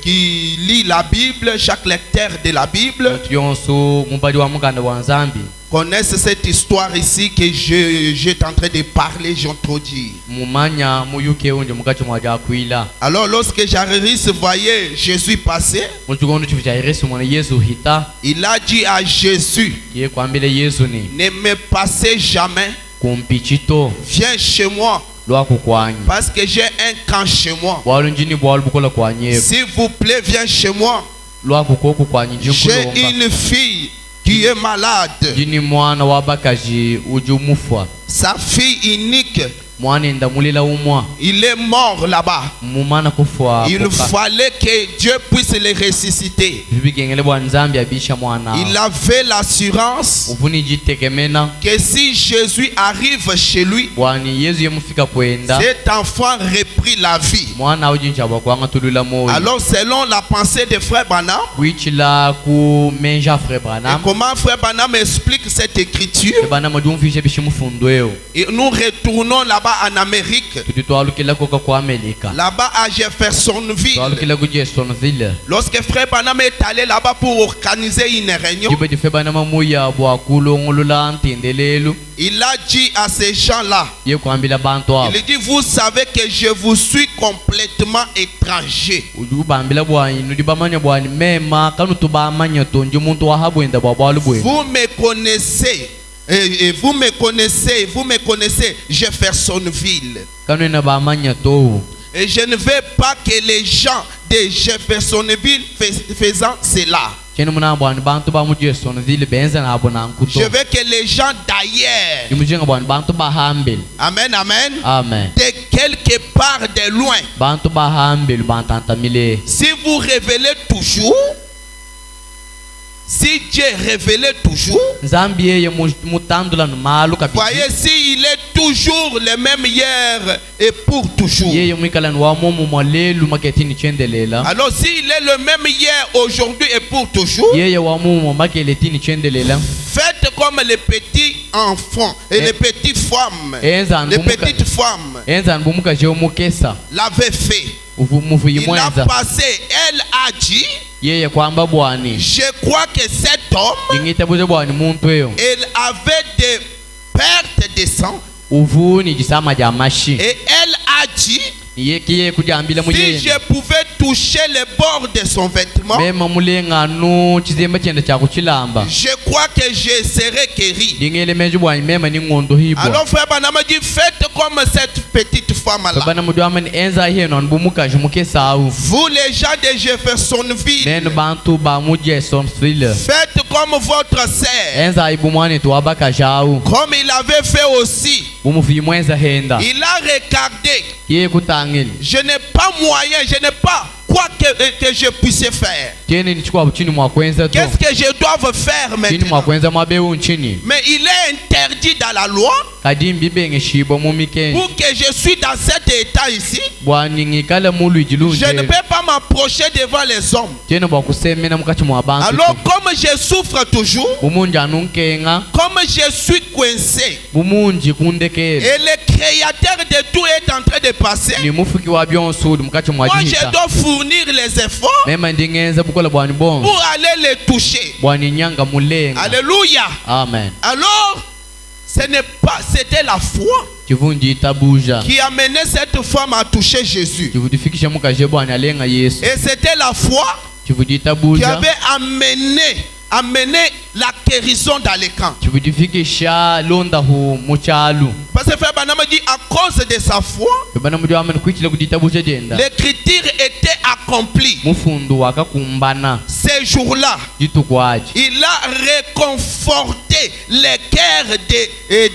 qui lit la Bible, chaque lecteur de la Bible, yonso mubadi wa muganda wa nzambi connaissent cette histoire ici que j'étais en train de parler, j'introduis. mumanya muyuke unje mukati mwa jakwila Alors lorsque Jairus voyait Jésus passer, muchugondo chifu Jairus mwana Yesu hita il a dit à Jésus, ye kwambile Yesu ni ne me passez jamais, kumpichito viens chez moi, lwaku kwanyi parce que j'ai un camp chez moi. bwalu njini bwalu bukola kwanye S'il vous plaît, viens chez moi. lwaku koku kwanyi J'ai jinkulomba une fille qui est malade. jini mwana wabakaji ujumufwa Sa fille unique, mwana ndamulila umwa il est mort là-bas. mumana kufwa Il fallait que Dieu puisse le ressusciter. bibigengele bwa nzambi abisha mwana Il avait l'assurance uvuni jitekemena que si Jésus arrive chez lui, bwani Yesu yemufika kwenda cet enfant reprit la vie. mwana ujinja bwakwanga tulula moyo Alors selon la pensée de Frère Branham, kwichila ku menja frère et Branham comment Frère Branham explique cette écriture, bana madumfishe bishimufundweo et nous retournons là-bas en Amérique, tutitwalukila koka kwa Amerika là-bas à Jeffersonville. twalukila ku Jeffersonville Lorsque Frère Branham est allé là-bas pour organiser une réunion, jibe jife bana mamuya bwa kulongolula ntendelelu il a dit à ces gens-là, ye kwambila bantu abo il dit, vous savez que je vous suis complètement étranger. ujubambila bwanyi nudibamanya bwani mema kanu tubamanya tonje muntu wahabwenda bwa bwalu bwe Vous me connaissez, et vous me connaissez, Jeffersonville. kanu ina bamanya to Et je ne veux pas que les gens de Jeffersonville faisant cela. chene muna bwani bantu ba mu Jeffersonville benza na abo na nkuto Je veux que les gens d'ailleurs, imujenga bwani bantu bahambele amen, amen, amen de quelque part de loin, bantu bahambele bantantamile si vous révélez toujours, si Dieu révélait toujours, nzambi yeye mutandula numalu kabisa voyez, s'il est toujours le même hier et pour toujours. yeye mwikalani wa momu mwalelu maketini chendelela Alors s'il est le même hier, aujourd'hui et pour toujours, yeye wa momu makeletini chendelela faites comme les petits enfants et les petites femmes. enza Les petites femmes enza nbumuka je omukesa l'avaient fait. mufu Il a yimwenza passé, elle a dit, yeye kwamba bwani je crois que cet homme, ingita buje bwani muntu eyo il avait des pertes de sang uvu ni jisama ja mashi et elle a dit, iye kiye kujambila si muyeye je pouvais toucher les bords de son vêtement, mema mulengano chizemba chenda cha kuchilamba je crois que je serai guéri. dingele meju bwani mema ni ngondo hibwa Alors frère Branham dit, faites comme cette petite femme-là. bana mudwamani enza heno nbumuka jumukesa au Vous les gens de Jeffersonville, neno bantu ba mu Jeffersonville faites comme votre sœur, enza ibumwani tuwabaka jau comme il avait fait aussi. umufu yimwenza henda Il a regardé, kiye kutangile je n'ai pas moyen, je n'ai pas quoi que je puisse faire. chene nichukua chini mwa kwenza to Qu'est-ce que je dois faire chini maintenant? mwa kwenza mabeu nchini Mais il est interdit dans la loi kadimbi benge shibo mumikenji pour que je suis dans cet état ici. bwani ngikala mulu Je ne ijilunje peux pas m'approcher devant les hommes. chene bwa kusemena mukati mwa bantu Alors comme je souffre toujours, bumunji anunkenga comme je suis coincé, bumunji kundekele et le créateur de tout est en train de passer, ni mufuki wa byonsudi mukati mwa moi je jihita dois fournir les efforts mema ndingenza bukola bwani bon pour aller les toucher. bwani nyanga mulenga Alléluia. amen Alors, ce n'est pas, c'était la foi chivunji itabuja qui amenait cette femme à toucher Jésus. chivudifikisha mukaje bwani alenga Yesu Et c'était la foi chivuji qui itabuja avait amené la guérison dans les camps. chividifikisha londa hu muchalu Parce que frère Branham dit à cause de sa foi, bana mudi amene kuichila kuditabu chagenda l'écriture était accomplie. mufundu wakakumbana Ces jours-là, jitukwaji il a réconforté les cœurs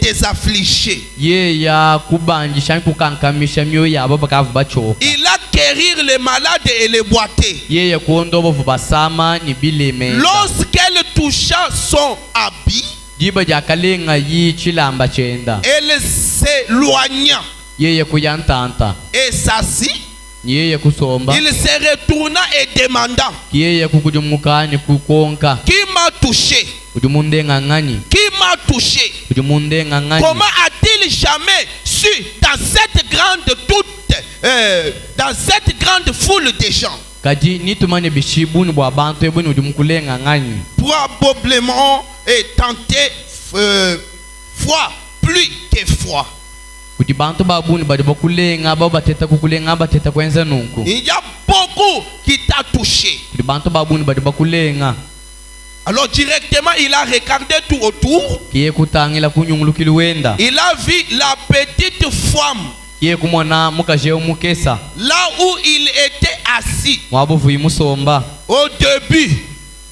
des affligés. yeya kubanjisha kukankamisha myoyo yabo bakavu bachoka Il a guéri les malades et les boiteux. yeya kuondoa bovu basama ni bileme Lorsqu'elle toucha son habit, jiba jakalenga yi chilamba chenda elle s'éloigna yeya kuyantanta et s'assit. yeya kusomba Il se retourna et demanda, yeya kukujumukani kukonka qui m'a touché? kujumunde ngangani Qui m'a touché? kujumunde ngangani Comment a-t-il jamais su dans cette grande foule de gens? kaji nitumane bishibuni bwa bantu ebuni ujumukule ngangani Probablement tenté foi plus que foi. kuti bantu babuni badi bakulenga babo bateta kukulenga bateta kwenza nunku Il y a beaucoup qui t'a touché. kuti bantu babuni badi bakulenga Alors directement, il a regardé tout autour. kiye kutangila kunyungulukili wenda Il a vu la petite femme kiye kumona mukaje umukesa là où il était assis mwabuvuyi musomba au début.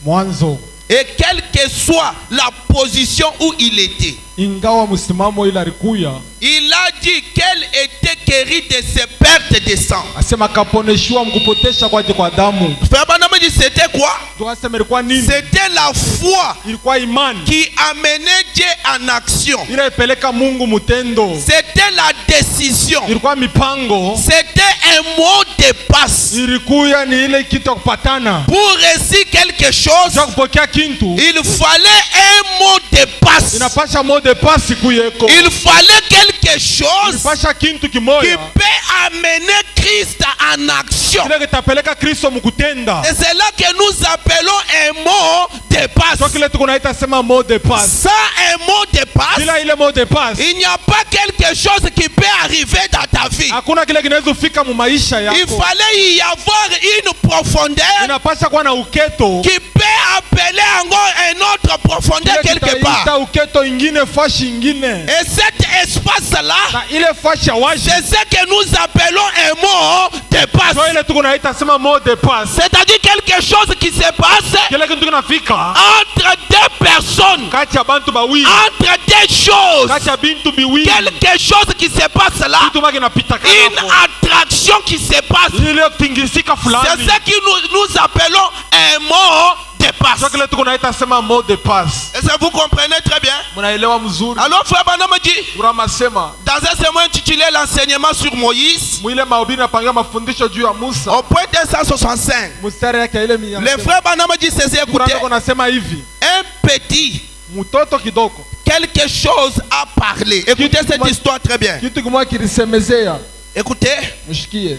mwanzo, Et quelle que soit la position où il était, ingawa msimamo ila alikuya il a dit qu'elle était guérie de ses pertes de sang. asema kaponeshwa mkupotesha kwaje kwa damu. Frère Branham dit c'était quoi? Tuasema ilikuwa nini? C'était la foi Ilikuwa imani qui amenait Dieu en action. ile ipeleka Mungu mutendo, C'était la décision. ilikuwa mipango, C'était un mot de passe. ilikuya ni ile kitu ya kupatana. Pour réussir quelque chose, Kwa kupokea kintu il fallait un mot de passe. inapasha mode pasi kuyeko, Il fallait quelque chose inapasha kintu qui kimoya peut amener Christ en action. kile kitapeleka Kristo mukutenda. Et c'est là que nous appelons un mot de passe. Kwa kile tukunaita sema mode pass. Sans un mot de passe, Bila ile mode pass il n'y a pas quelque chose qui peut arriver dans ta vie. hakuna kile kinaweza kufika mu maisha Il yako. fallait y avoir une profondeur Inapasha kuwa na uketo qui peut appeler encore une autre profondeur kile quelque part. kitaita uketo ingine fashi ingine, Et cet espace-là, na ile fashi ya waji c'est ce que nous appelons un mot de passe. ndio ile tukunaita sema mode pass. C'est-à-dire quelque chose qui se passe Kile kitu kinafika entre deux personnes, kati ya bantu bawili, entre deux choses. kati ya bintu biwili, Quelque chose qui se passe là, kitu maki napita une kanako, attraction qui se passe. ile tingisika C'est fulani ce que nous appelons un mot de passe. ndio kile tukunaita sema mode pass. Est-ce que vous comprenez très bien? Munaelewa mzuri? Alors frère Branham dit, Urama sema dans un sermon intitulé l'enseignement sur Moïse, mwile mahubiri napanga mafundisho juu ya Musa, au point 265, mstari yake ile mia le frère Branham dit ceci, écoutez, Kurano kunasema hivi, un petit, mtoto kidogo quelque chose a parlé. Écoutez cette histoire très bien. kitu kimoja kilisemezea, Écoutez, mshikie.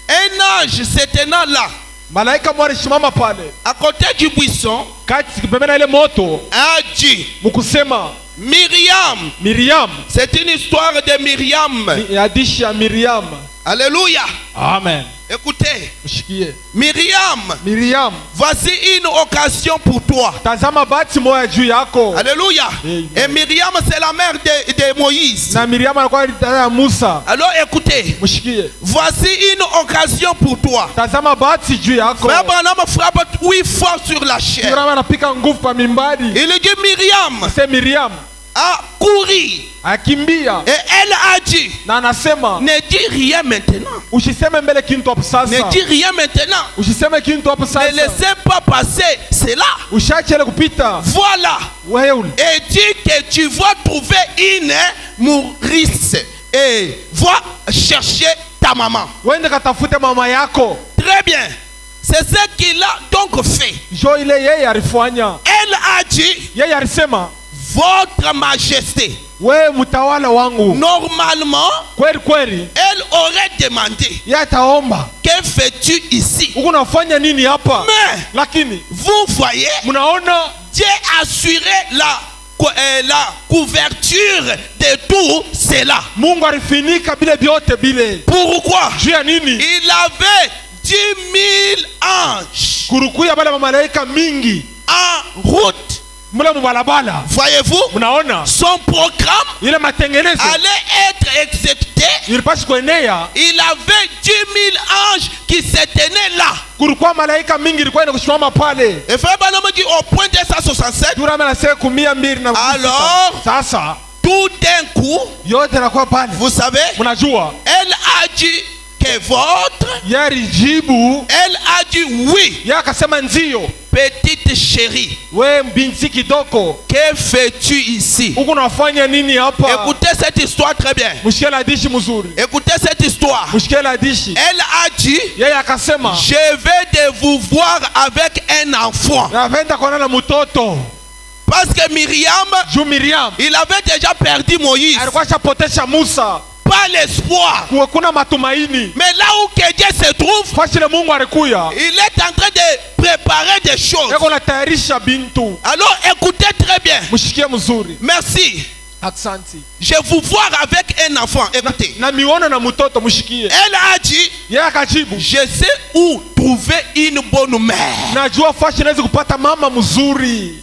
un ange se tenant là, Malaika mmoja alisimama pale à côté du buisson, kati pembeni na ile moto, a dit, mkusema Myriam, Miriam, c'est une histoire de Myriam. ni hadithi ya Miriam. Alléluia. Amen. Écoutez, Mshikie. Myriam, Miriam, voici une occasion pour toi. tazama bahati moja juu yako. Alléluia. Amen. Et Myriam, c'est la mère de Moïse. Na Miriam alikuwa dada ya Musa. Alors écoutez, Mshikie. voici une occasion pour toi. Tazama bahati juu yako. Frère Branham frappe 8 fois sur la chair. Miriam anapika nguvu pa mimbari. Il dit Myriam C'est Miriam a couru akimbia et elle a dit, na anasema ne dis rien maintenant. usiseme mbele kintu hapo Ne sasa. dis rien maintenant. Usiseme kintu hapo Ne sasa. laissez pas passer cela. Ushachele kupita. Voilà. Wewe Et dis que tu vas trouver une nourrice et va chercher ta maman. wende katafute mama yako. Très bien. C'est ce qu'il a donc fait. Jo ile yeye alifanya. Elle a dit, Yeye alisema, votre majesté. wewe mtawala wangu. Normalement, Kweli kweli. elle aurait demandé, Yeye ataomba. que fais-tu ici? Uko unafanya nini hapa? Mais, Lakini vous voyez, mnaona Dieu a assuré la couverture de tout cela. Mungu alifinika bile vyote bile. Pourquoi? Juu ya nini? Il avait 10 000 anges Kurukuya bale malaika mingi en route mule mubalabala. Voyez-vous, Mnaona son programme ile matengenezo allait être exécuté. ilipaswa kuenea. Il avait 10 000 anges qui se tenaient là. Kulikuwa malaika mingi ilikuwa inakusimama pale. Et frère Branham dit au point 267. Durama na sasa 200 Alors, sasa tout d'un coup, yote nakuwa pale. vous savez, Mnajua elle a dit que votre, yari jibu elle a dit oui, ya akasema ndio. petite chérie, We binti kidogo, que fais-tu ici? uko nafanya nini hapa? Écoutez cette histoire très bien. Mshike la dishi mzuri. Écoutez cette histoire. Mshike la dishi. Elle a dit, Yeye akasema je vais de vous voir avec un enfant. napenda kuona na mtoto. Parce que Myriam, Juu Miriam il avait déjà perdu Moïse. alikuwa shapotesha Musa. Pas l'espoir. Kuna matumaini. Mais là où que Dieu se trouve, Fashile Mungu alikuya. il est en train de préparer des choses. Yeko na tayarisha bintu. Alors écoutez très bien. Mshikie mzuri. Merci. Aksanti. Je vous vois avec un enfant. Écoutez. Na miona na mtoto mshikie. Elle a dit, Yeye akajibu, je sais où trouver une bonne mère. najua fashile naweza kupata mama mzuri.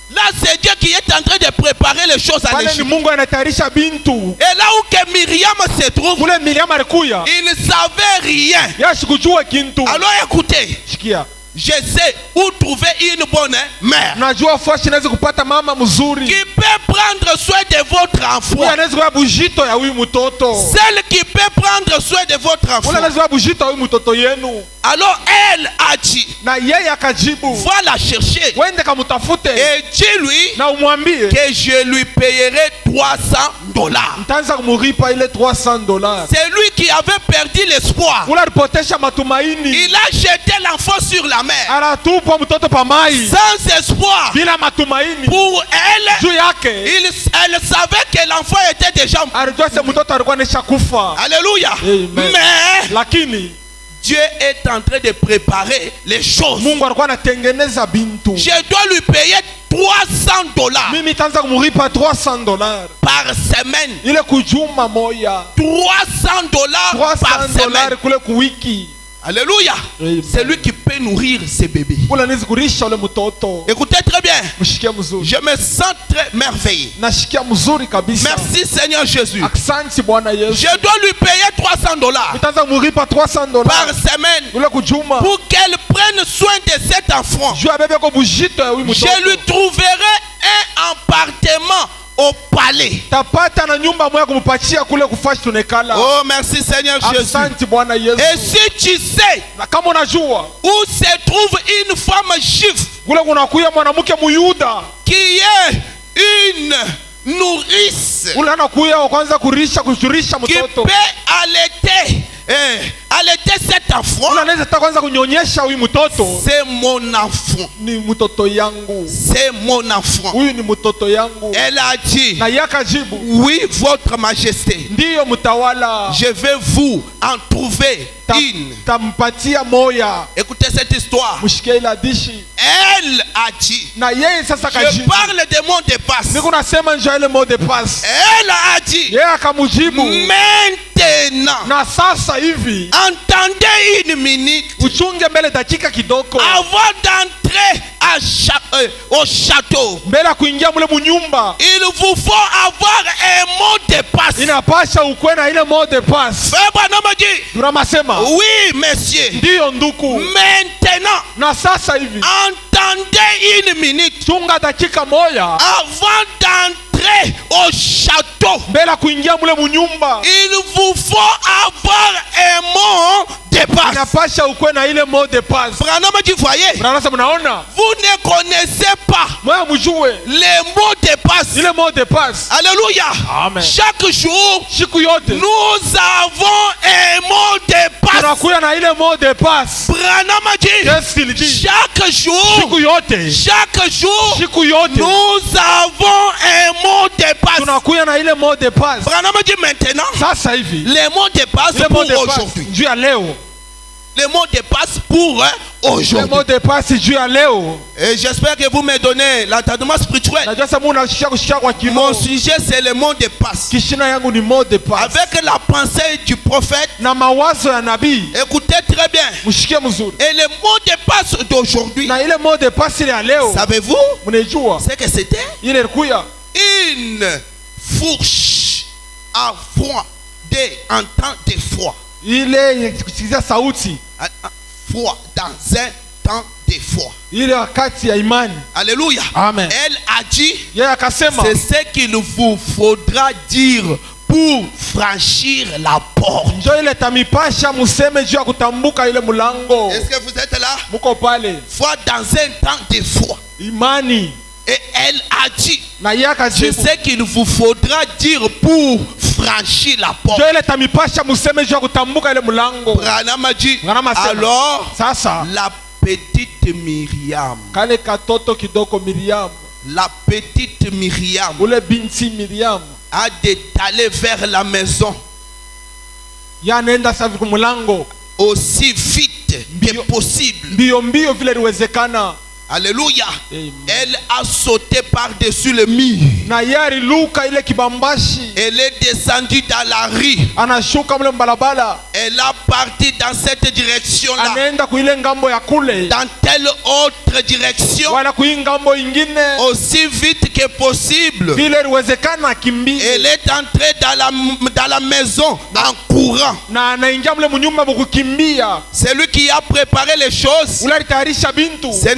Là, c'est Dieu qui est en train de préparer les choses à Pale ni l'échelle. Mungu anatayarisha bintu. Et là où que Myriam se trouve, Kule Miriam alikuya. il ne savait rien. Yeye sikujua kintu. Alors écoutez, Shikia. je sais où trouver une bonne mère Najua fashile naweza kupata mama mzuri. qui peut prendre soin de votre Huyu enfant. anaweza kuwa bujito ya huyu mtoto. Celle qui peut prendre soin de votre Ule enfant. anaweza kuwa bujito ya huyu mtoto yenu. Alors elle a dit, Na yeye akajibu, va la chercher wende kamutafute et dis-lui na umwambie que je lui payerai $300. nitaanza kumuripa ile $300. C'est lui qui avait perdu l'espoir. Ule alipotesha matumaini. Il a jeté l'enfant sur la mer Anatupa mtoto pa mai sans espoir. bila matumaini. Pour elle, Juu yake elle savait que l'enfant était déjà mort. alijua se mtoto alikuwa anesha kufa. Alléluia. Amen. Mais Lakini Dieu est en train de préparer les choses. Mungu alikuwa anatengeneza bintu. Je dois lui payer $300 Mimi nitaanza kumuripa $300 par semaine. ile kujuma moya. $300 par semaine. $300 kule kuwiki. Alléluia. Amen. C'est lui qui peut nourrir ses bébés. Ule anaweza kurisha ule mtoto. Écoutez très bien. Mshikia mzuri. Je me sens très merveilleux. Nashikia mzuri kabisa. Merci Seigneur Jésus. Aksanti Bwana Yesu. Je dois lui payer $300 Nitaanza kumuripa $300 par semaine ule kujuma. pour qu'elle prenne soin de cet enfant. Juu abebe ko bujito ya huyu mtoto. Je lui trouverai un appartement au palais. Tapata na nyumba moya kumpatia kule kufashi tunekala. Oh merci Seigneur Jésus. Asante Bwana Yesu. Et si tu sais Na kama unajua où se trouve une femme juive kule kunakuya mwanamke Muyuda qui est une nourrice ule anakuya wa kwanza kurisha kujurisha qui mtoto. peut allaiter cet enfant, Ule anaweza ta kwanza kunyonyesha huyu mtoto. c'est mon enfant. Ni mtoto yangu. C'est mon enfant. Huyu ni mtoto yangu. Elle a dit, Na yaka jibu, oui, votre majesté, ndiyo mtawala. je vais vous en trouver une. Tampatia moya. Écoutez cette histoire. Mshike ila dishi. Elle a dit, Na yeye sasa je kajibu. parle de mon dépasse. Niko nasema njoo ile mot de passe. Elle a dit, Yeye akamujibu. maintenant, Na sasa hivi entendez une minute, uchunge mbele dakika kidogo. avant d'entrer au château, Mbele ya kuingia mule munyumba. il vous faut avoir un mot de passe. Inapasha ukwe na ile mot de passe. Frère Branham dit, Tunamasema oui, monsieur. ndiyo nduku. Maintenant, Na sasa hivi entendez une minute chunga dakika moya avant d'entrer au château. mbele ya kuingia mule munyumba. Il vous faut avoir un mot de passe. Inapasha ukwe na ile mot de passe. Branham dit, voyez, Mnanasa mnaona? vous ne connaissez pas Moya mjue les mots de passe. ile mot de passe. Alléluia. Amen. Chaque jour, Siku yote nous avons un mot de passe. tunakuya na ile mot de passe. Branham dit, Qu'est-ce qu'il dit? chaque jour, Siku yote. chaque jour, Siku yote nous avons un mot de passe. tunakuya na ile mot de passe. Branham dit maintenant, Sasa hivi les mots de passe ile pour mot de passe aujourd'hui. juu ya leo. Les mots de passe pour Ile aujourd'hui. mot de passe juu ya leo. Et j'espère que vous me donnez l'entendement spirituel. Najua sasa unashika kushika kwa Mon kimo. sujet, c'est le mot de passe. Kishina yangu ni mot de passe. Avec la pensée du prophète, Na mawazo ya nabii. écoutez très bien. Mshikie mzuri. Et le mot de passe d'aujourd'hui, Na ile mot de passe ile ya leo. savez-vous Mnejua. ce que c'était? Ile ilikuya. Une fourche à froid en temps de froid. Ile kusikiza sauti. Froid dans un temps de froid. Ile wakati ya imani. Alléluia. Amen. Elle a dit, Yeye akasema, c'est ce qu'il vous faudra dire pour franchir la porte. njoo ile tamipasha museme juu ya kutambuka ile mulango. Est-ce que vous êtes là? Muko pale. Foi dans un temps de froid. Imani. Et elle a dit, Na yeye c'est akajibu, ce qu'il vous faudra dire pour franchir la porte. njoo ile tamipasha museme juu ya kutambuka ile mulango. Branham a dit, Branham asema, alors sasa la petite Myriam, kale katoto kidogo Miriam, la petite Myriam ule binti Miriam a détalé vers la maison yanaenda savi kumulango aussi vite que possible. mbio mbio vile liwezekana. Alléluia. Amen. Elle a sauté par-dessus le mur. Na yari luka ile kibambashi, Elle est descendue dans la rue. anashuka mle mbalabala, Elle a parti dans cette direction-là. anaenda kuile ngambo ya kule, Dans telle autre direction. wala kui ngambo ingine Aussi vite que possible. vile liwezekana, kimbie. Elle est entrée dans la maison en courant. Na anaingia mle munyumba bukukimbia. Celui qui a préparé les choses, Ule alitayarisha bintu, ce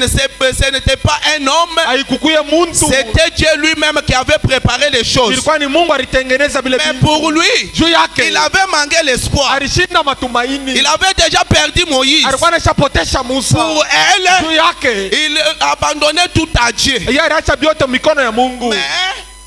n'était pas un homme. haikukuye muntu, C'était Dieu lui-même qui avait préparé les choses. ilikuwa ni Mungu alitengeneza vile Mais bintu. pour lui, Juu yake il avait manqué l'espoir. alishinda matumaini, Il avait déjà perdu Moïse. alikuwa anashapotesha Musa. Pour elle, Juu yake il abandonnait tout à Dieu. yeye aliacha vyote mikono ya Mungu, Mais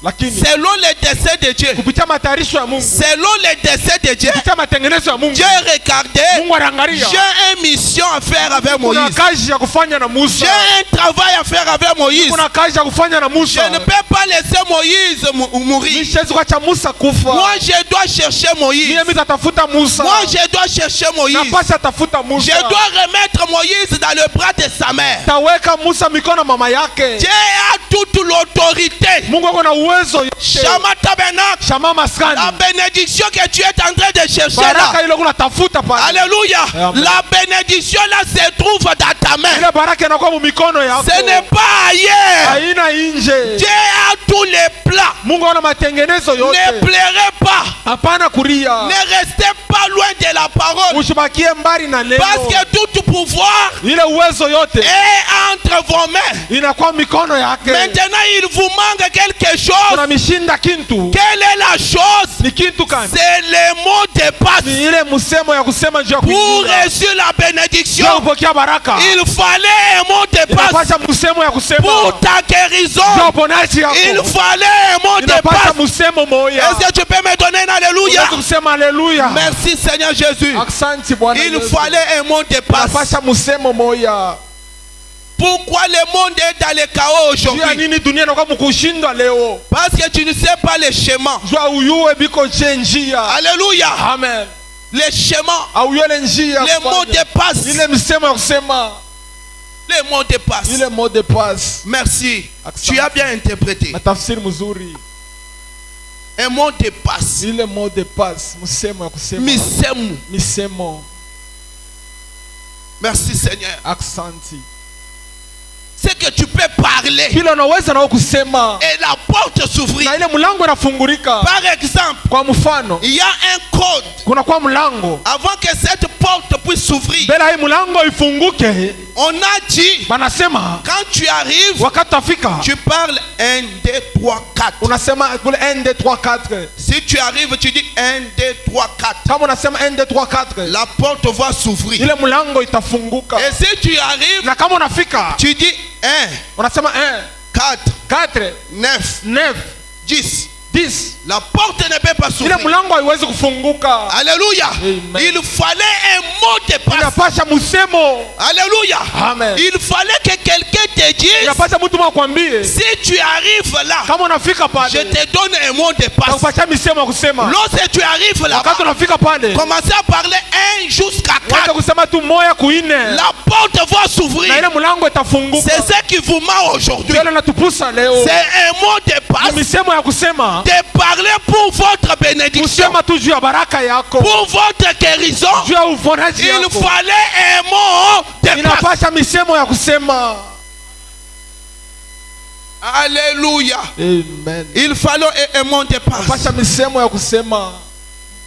lakini selon les desseins de Dieu, kupitia matayarisho ya Mungu, selon les desseins de Dieu, kupitia matengenezo ya Mungu, Dieu regardait, Mungu anaangalia j'ai une mission à faire avec kuna Moïse. kazi ya kufanya na J'ai Musa, un travail à faire avec Moïse. kuna kazi ya kufanya na Je Musa. ne peux pas laisser Moïse mourir. Nishiwezi kuacha Musa kufa. Moi, je dois chercher Moïse. Mimi nitatafuta Musa, Moi, je dois chercher Moïse. napasha tafuta Je Musa. dois remettre Moïse dans le bras de sa mère. Taweka Musa mikono mama yake. Dieu a toute l'autorité. Mungu ako na uwezo yote. Shama tabernacle. Shama La maskani, bénédiction que tu es en train de chercher là. baraka ile kuna tafuta pale. Alléluia. Amen. La bénédiction là se trouve dans ta main. Ile baraka inakuwa mu mikono yako, Ce n'est pas ailleurs. haina nje. Dieu a tous les plans. Mungu ana matengenezo Ne yote. pleurez pas. Hapana kulia, Ne restez pas loin de la parole. ushibakie mbali na neno. Parce que tout pouvoir Ile uwezo yote est entre vos mains. inakuwa mikono yake. Maintenant, il vous manque quelque chose. Kuna mishinda kintu. Quelle est la chose? Ni kintu kani? C'est le mot de passe. Ni ile msemo ya kusema juu ya Pour kuingia. reçu la bénédiction, Juu ya kupokea baraka. il fallait un mot de passe. Inapasha msemo ya kusema Pour ta juu guérison, ya uponaji il yako. fallait un mot de Inapasha passe. msemo moya. Est-ce que tu peux me donner un alléluia? Unaweza kusema haleluya. Merci Seigneur Jésus. Asante Bwana Il Yesu. fallait un mot de passe. Inapasha msemo moya. Pourquoi le monde est dans le chaos Juu ya aujourd'hui? nini dunia inakuwa mkushindwa leo? Parce que tu ne sais pas les chemins. Juu ya uyue biko je njia. Alléluia. Amen. Les chemins, Auyue ile njia. les mots de passe. Ile msemo ya kusema. Les mots de passe. Ile mot de passe. Merci. Accent. Tu as bien interprété. Matafsiri mzuri. Un mot de passe. Ile mot de passe, msemo ya kusema. Misemu. Misemo. Merci Seigneur. Aksanti. C'est que tu peux parler Kile unaweza nao kusema et la porte s'ouvrir. na ile mlango inafungulika. Par exemple, Kwa mfano, il y a un code. kuna kwa mlango. Avant que cette porte puisse s'ouvrir, Bila hii mlango ifunguke, on a dit, banasema quand tu arrives, wakati tafika, tu parles 1, 2, 3, 4. unasema kule 1 2 3 4. Si tu arrives, tu dis 1, 2, 3, 4. Kama unasema 1 2 3 4, La porte va s'ouvrir. ile mlango itafunguka. Et si tu arrives, Na kama unafika, tu dis 1, unasema 1 4, 4 9, 9 10. 10. La porte ne peut pas Ile s'ouvrir. mlango haiwezi kufunguka. Alléluia. Amen. Il fallait un mot de passe. Inapasha msemo. Alléluia. Amen. Il fallait que quelqu'un te dise, Inapasha mtu mwakwambie, si tu arrives là, kama unafika je pale, te donne un mot de passe. nakupasha misemo ya kusema. Lorsque tu arrives là, Wakati unafika pale, commencez à parler 1 jusqu'à wacha 4. kusema tu moya kuine. La porte va Na s'ouvrir. ile mlango itafunguka. C'est ce qui vous ment aujourd'hui. Ile natupusa leo. C'est un mot de Ni passe. misemo ya kusema. De parler pour votre bénédiction, Kusema tu juu ya baraka yako. pour votre guérison. Juu ya uponaji Il yako. fallait un mot Pasha misemo ya kusema. Alléluia. Amen. Il fallait un monde de passe. Pasha misemo ya kusema.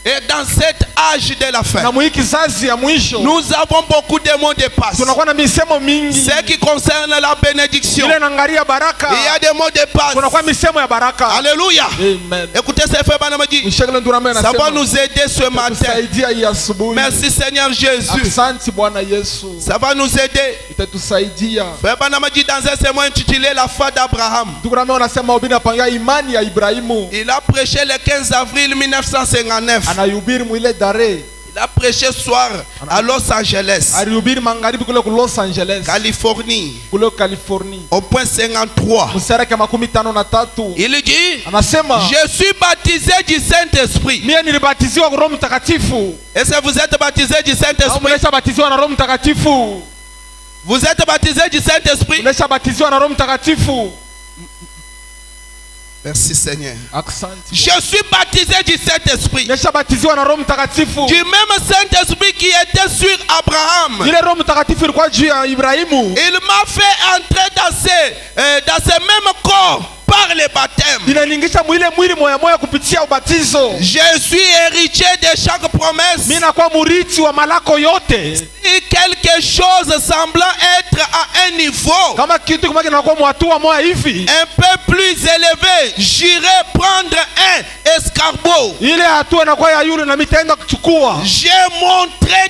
Et dans cet âge de la fin, Na muikizazi ya mwisho. nous avons beaucoup de mots de passe. Tunakuwa na misemo mingi. Ce qui concerne la bénédiction, Ile naangalia baraka. il y a des mots de passe. Tunakuwa misemo ya baraka. Alléluia. Amen. Écoutez ce frère Banamadi. Mshakala ndurambe Ça va anasema. nous aider ce matin. Itatusaidia hii asubuhi. Merci Seigneur Jésus. Asante Bwana Yesu. Ça va nous aider. Itatusaidia. Frère Banamadi dans un sermon intitulé La foi d'Abraham. Ndurambe anasema ubina panga imani ya Ibrahimu. Il a prêché le 15 avril 1959. Anayubiri mwile dare. Il a prêché ce soir à Los Angeles, Alihubiri magharibi kule ku Los Angeles. Californie, Kule California. au point 53. Mstari ya 53. Il dit, Anasema, je suis baptisé du Saint-Esprit. mie nilibatiziwa kwa Roho Mtakatifu. Est-ce que vous êtes baptisé du Au Saint-Esprit? mlesha batiziwa na Roho Mtakatifu. Vous êtes baptisé du Saint-Esprit? Mlesha batiziwa na Roho Mtakatifu. Merci Seigneur. Asante. Je suis baptisé du Saint-Esprit. Mlesha batiziwa na Roho Mtakatifu. Du même Saint-Esprit qui était sur Abraham. Ile Roho Mtakatifu ilikuwa juu ya Ibrahimu. Il m'a fait entrer dans ce même corps par le baptême. Inaningisha mwili moya moya kupitia ubatizo. Je suis héritier de chaque promesse. Mimi nakuwa murithi wa malako yote. Si quelque chose semblant être à un niveau Kama kitu kama kinakuwa mwatua moya hivi, un peu plus élevé, j'irai prendre un escargot. ile hatua inakuwa ya yule na mitaenda kuchukua. Je monterai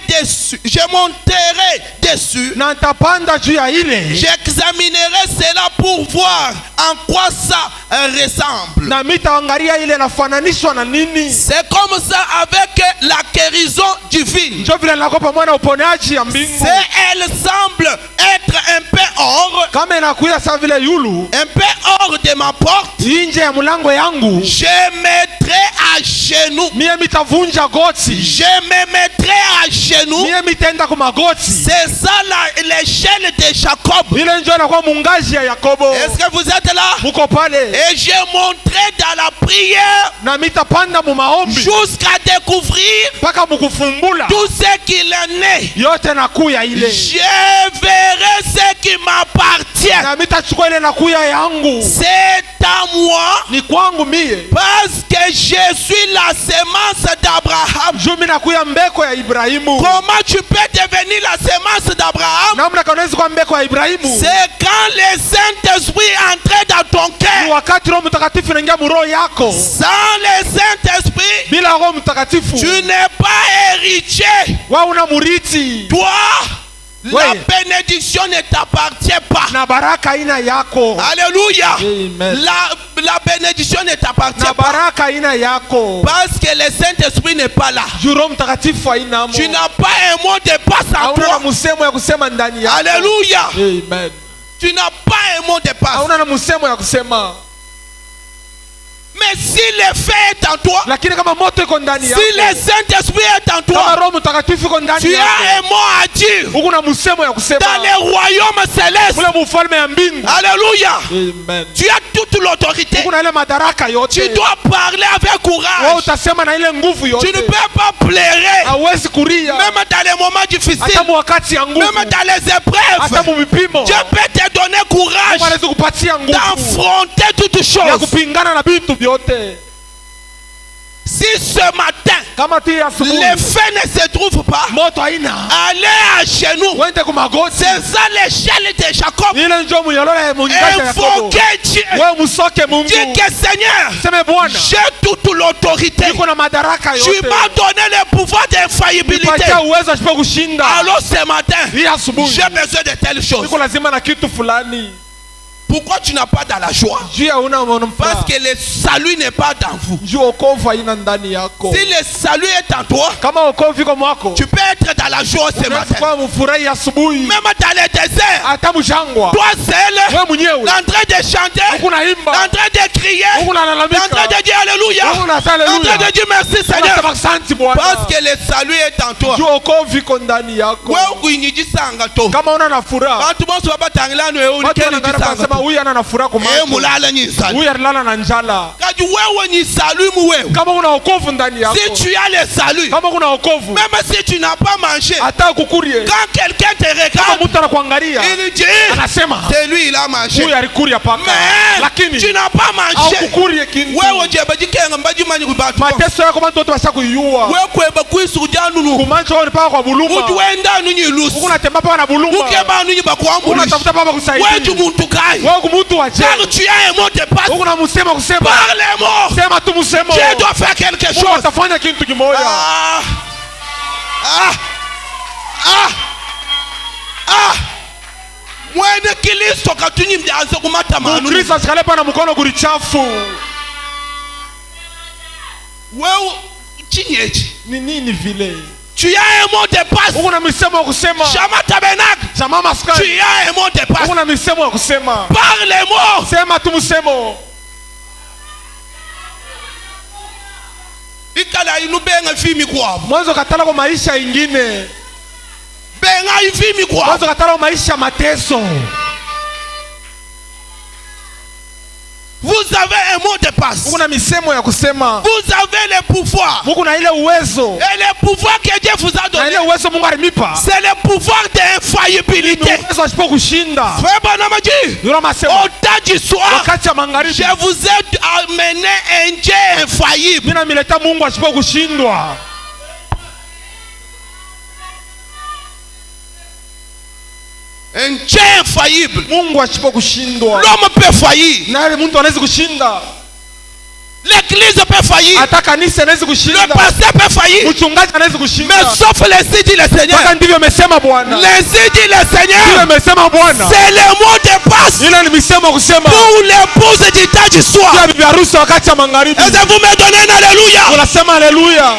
dessus. Na nitapanda juu ya ile. J'examinerai cela pour voir en quoi ça ressemble. Na mitaangalia ile nafananishwa na nini. C'est comme ça avec la guérison divine. Ndio vile nakuwa pamoja na uponyaji ya mbingu. C'est elle semble être un peu hors, Kama inakuya sawa vile yulu, un peu hors de ma porte. nje ya mlango yangu, Je mettrai à genoux. mie mitavunja goti. Je me mettrai à genoux. Mie mitaenda kwa magoti. C'est ça l'échelle de Jacob. Ile ndio inakuwa mungaji ya Yakobo. Est-ce que vous êtes là? Muko pale. Et je monterai dans la prière Na mitapanda mu maombi jusqu'à découvrir mpaka mukufumbula tout ce qu'il en est. yote nakuya ile. Je verrai ce qui m'appartient. Na mitachukua ile nakuya yangu. C'est à moi Ni kwangu mie. parce que je suis la semence d'Abraham. Juu mimi nakuya mbeko ya Ibrahimu. Comment tu peux devenir la semence d'Abraham? Namna kanaweza kuwa mbeko ya Ibrahimu. C'est quand le Saint-Esprit entre dans ton Ni cœur. wakati Roho Mtakatifu anaingia mu roho yako. Sans le Saint-Esprit, Bila Roho Mtakatifu tu n'es pas héritier. wewe una murithi. Toi, la Oui. bénédiction ne t'appartient pas. Na baraka aina yako. Alléluia. Amen. La bénédiction ne t'appartient Na pas. baraka aina yako. Parce que le Saint-Esprit n'est pas là. Juu Roho Mtakatifu haina mo. Tu n'as pas un mot de passe en Hauna na toi. msemo ya kusema ndani yako. Alléluia. Amen. Tu n'as pas un mot de passe. Hauna na msemo ya kusema. Mais si le feu est en toi, Lakini kama moto iko ndani si yako. le Saint-Esprit est en Kama toi, Roho Mtakatifu iko ndani tu yako. as un mot à dire Uko na msemo ya kusema. dans le royaume céleste. Ule mfalme ya mbingu. Alléluia. Amen. Tu as toute l'autorité. Uko na ile madaraka yote. Tu dois parler avec Wewe courage. utasema na ile nguvu yote. Tu ne peux pas pleurer. Hauwezi kuria. Même dans les moments difficiles, Hata mu wakati ya nguvu. même dans les Hata épreuves, mu vipimo. Dieu peut te donner courage Mungu anaweza kupatia nguvu d'affronter toutes ya choses. kupingana na vitu vyote. Si ce matin, Kama tu asubuhi le feu ne se trouve pas, moto haina, allez à genoux. wende kwa magoti. C'est ça l'échelle de Jacob. Ile njoo muyolola ya mungaja ya Yakobo. Invoquez Dieu. Wewe musoke Mungu. Dis que Seigneur, Sema Bwana, j'ai toute l'autorité. niko na madaraka Tu yote. m'as donné le pouvoir d'infaillibilité. Nipatia uwezo asipo kushinda. Alors ce matin, Hii asubuhi j'ai besoin de telles choses. niko lazima na kitu fulani. Pourquoi tu n'as pas dans la joie? Juu ya una Parce que le salut n'est pas dans vous. juu wokovu haina ndani yako. Si le salut est en toi, Kama wokovu iko mwako, tu peux être dans la joie ce unaweza matin. kuwa mfurahi asubuhi. Même dans le désert, Hata mjangwa. toi seul, Wewe mwenyewe en train de chanter, uko naimba. en train de crier, Uko en train nalalamika. de dire Alléluia, Uko unasema en train haleluya. de dire merci Seigneur. Unasema asante Bwana. Parce que le salut est en toi. Juu wokovu iko ndani yako. Wewe kuinyijisanga to. Kama una na furaha, Bantu bonso babatangila no euli watu keli wanataka jisanga kusema huyu ana furaha kwa macho. mulala nyinzala. Huyu alilala na njala. Kati wewe ni salut mu wewe. Kama kuna wokovu ndani yako. Si tu as le salut. Kama kuna wokovu. Même si tu n'as pas mangé. Hata kukurie. Quand quelqu'un te Kama regarde, mtu anakuangalia. il dit, anasema c'est lui il a mangé. Huyu alikuria paka. Mais Lakini tu n'as pas mangé. au kukurie kintu. Wewe jebaji kenga mbaji manyi kubatu. Mateso yako bantu wote basakuyua. Wewe kweba kwisuja nunu. Kumancho wao paka kwa buluma. Utuenda nunyi lusi. Ukuna temba paka na buluma. Ukeba nunyi bakuambulisha. Unatafuta papa kusaidia. Wewe muntu kai. Wewe kumuntu waje. Car tu as un mot de passe. Ukuna musema kusema. Par les mots. Sema tu musemo. Dieu doit faire quelque chose. Utafanya kitu kimoja. Ah. Ah. Ah. Ah. Mwene Kristo katunyi mjanze kumata manu. Kristo asikale pana mkono kurichafu. Wewe chinyeji. Ni nini vile? Tu as un mot de passe. Ukuna misemo kusema. Shama tabernacle. Shama Tu maskani. as un mot de passe. Ukuna misemo kusema. Par les mots. Sema tu musemo. Ikala inu benga fimi kwa. Mwanzo katala kwa maisha ingine. Benga ifimi kwa. Mwanzo katala kwa maisha mateso. Vous avez un mot de passe. Ukuna misemo ya kusema. Vous avez le pouvoir. Ukuna ile uwezo. Et le pouvoir que Dieu vous a Na donné, ile uwezo Mungu alimipa. c'est le pouvoir d'infaillibilité. Uwezo asipo kushinda. Frère Banamaji, Ndio masema. au temps du soir, Wakati ya magharibi. je vous ai amené un Dieu infaillible. Mina mileta Mungu asipo kushindwa. Un Dieu infaillible. Mungu asipo kushindwa. L'homme peut faillir. Na ile mtu anaweza kushinda. L'église peut faillir. Hata kanisa anaweza Le kushinda. pasteur peut faillir. Mchungaji anaweza Mais kushinda. sauf les dit le Seigneur. Sasa ndivyo amesema Bwana. Les dit le Ndivyo Seigneur. amesema Bwana. C'est le mot de passe Ile ni misemo kusema. pour l'épouse du temps du soir. Kwa bibi harusi wakati ya magharibi. Est-ce que vous me donnez un alléluia? Unasema haleluya.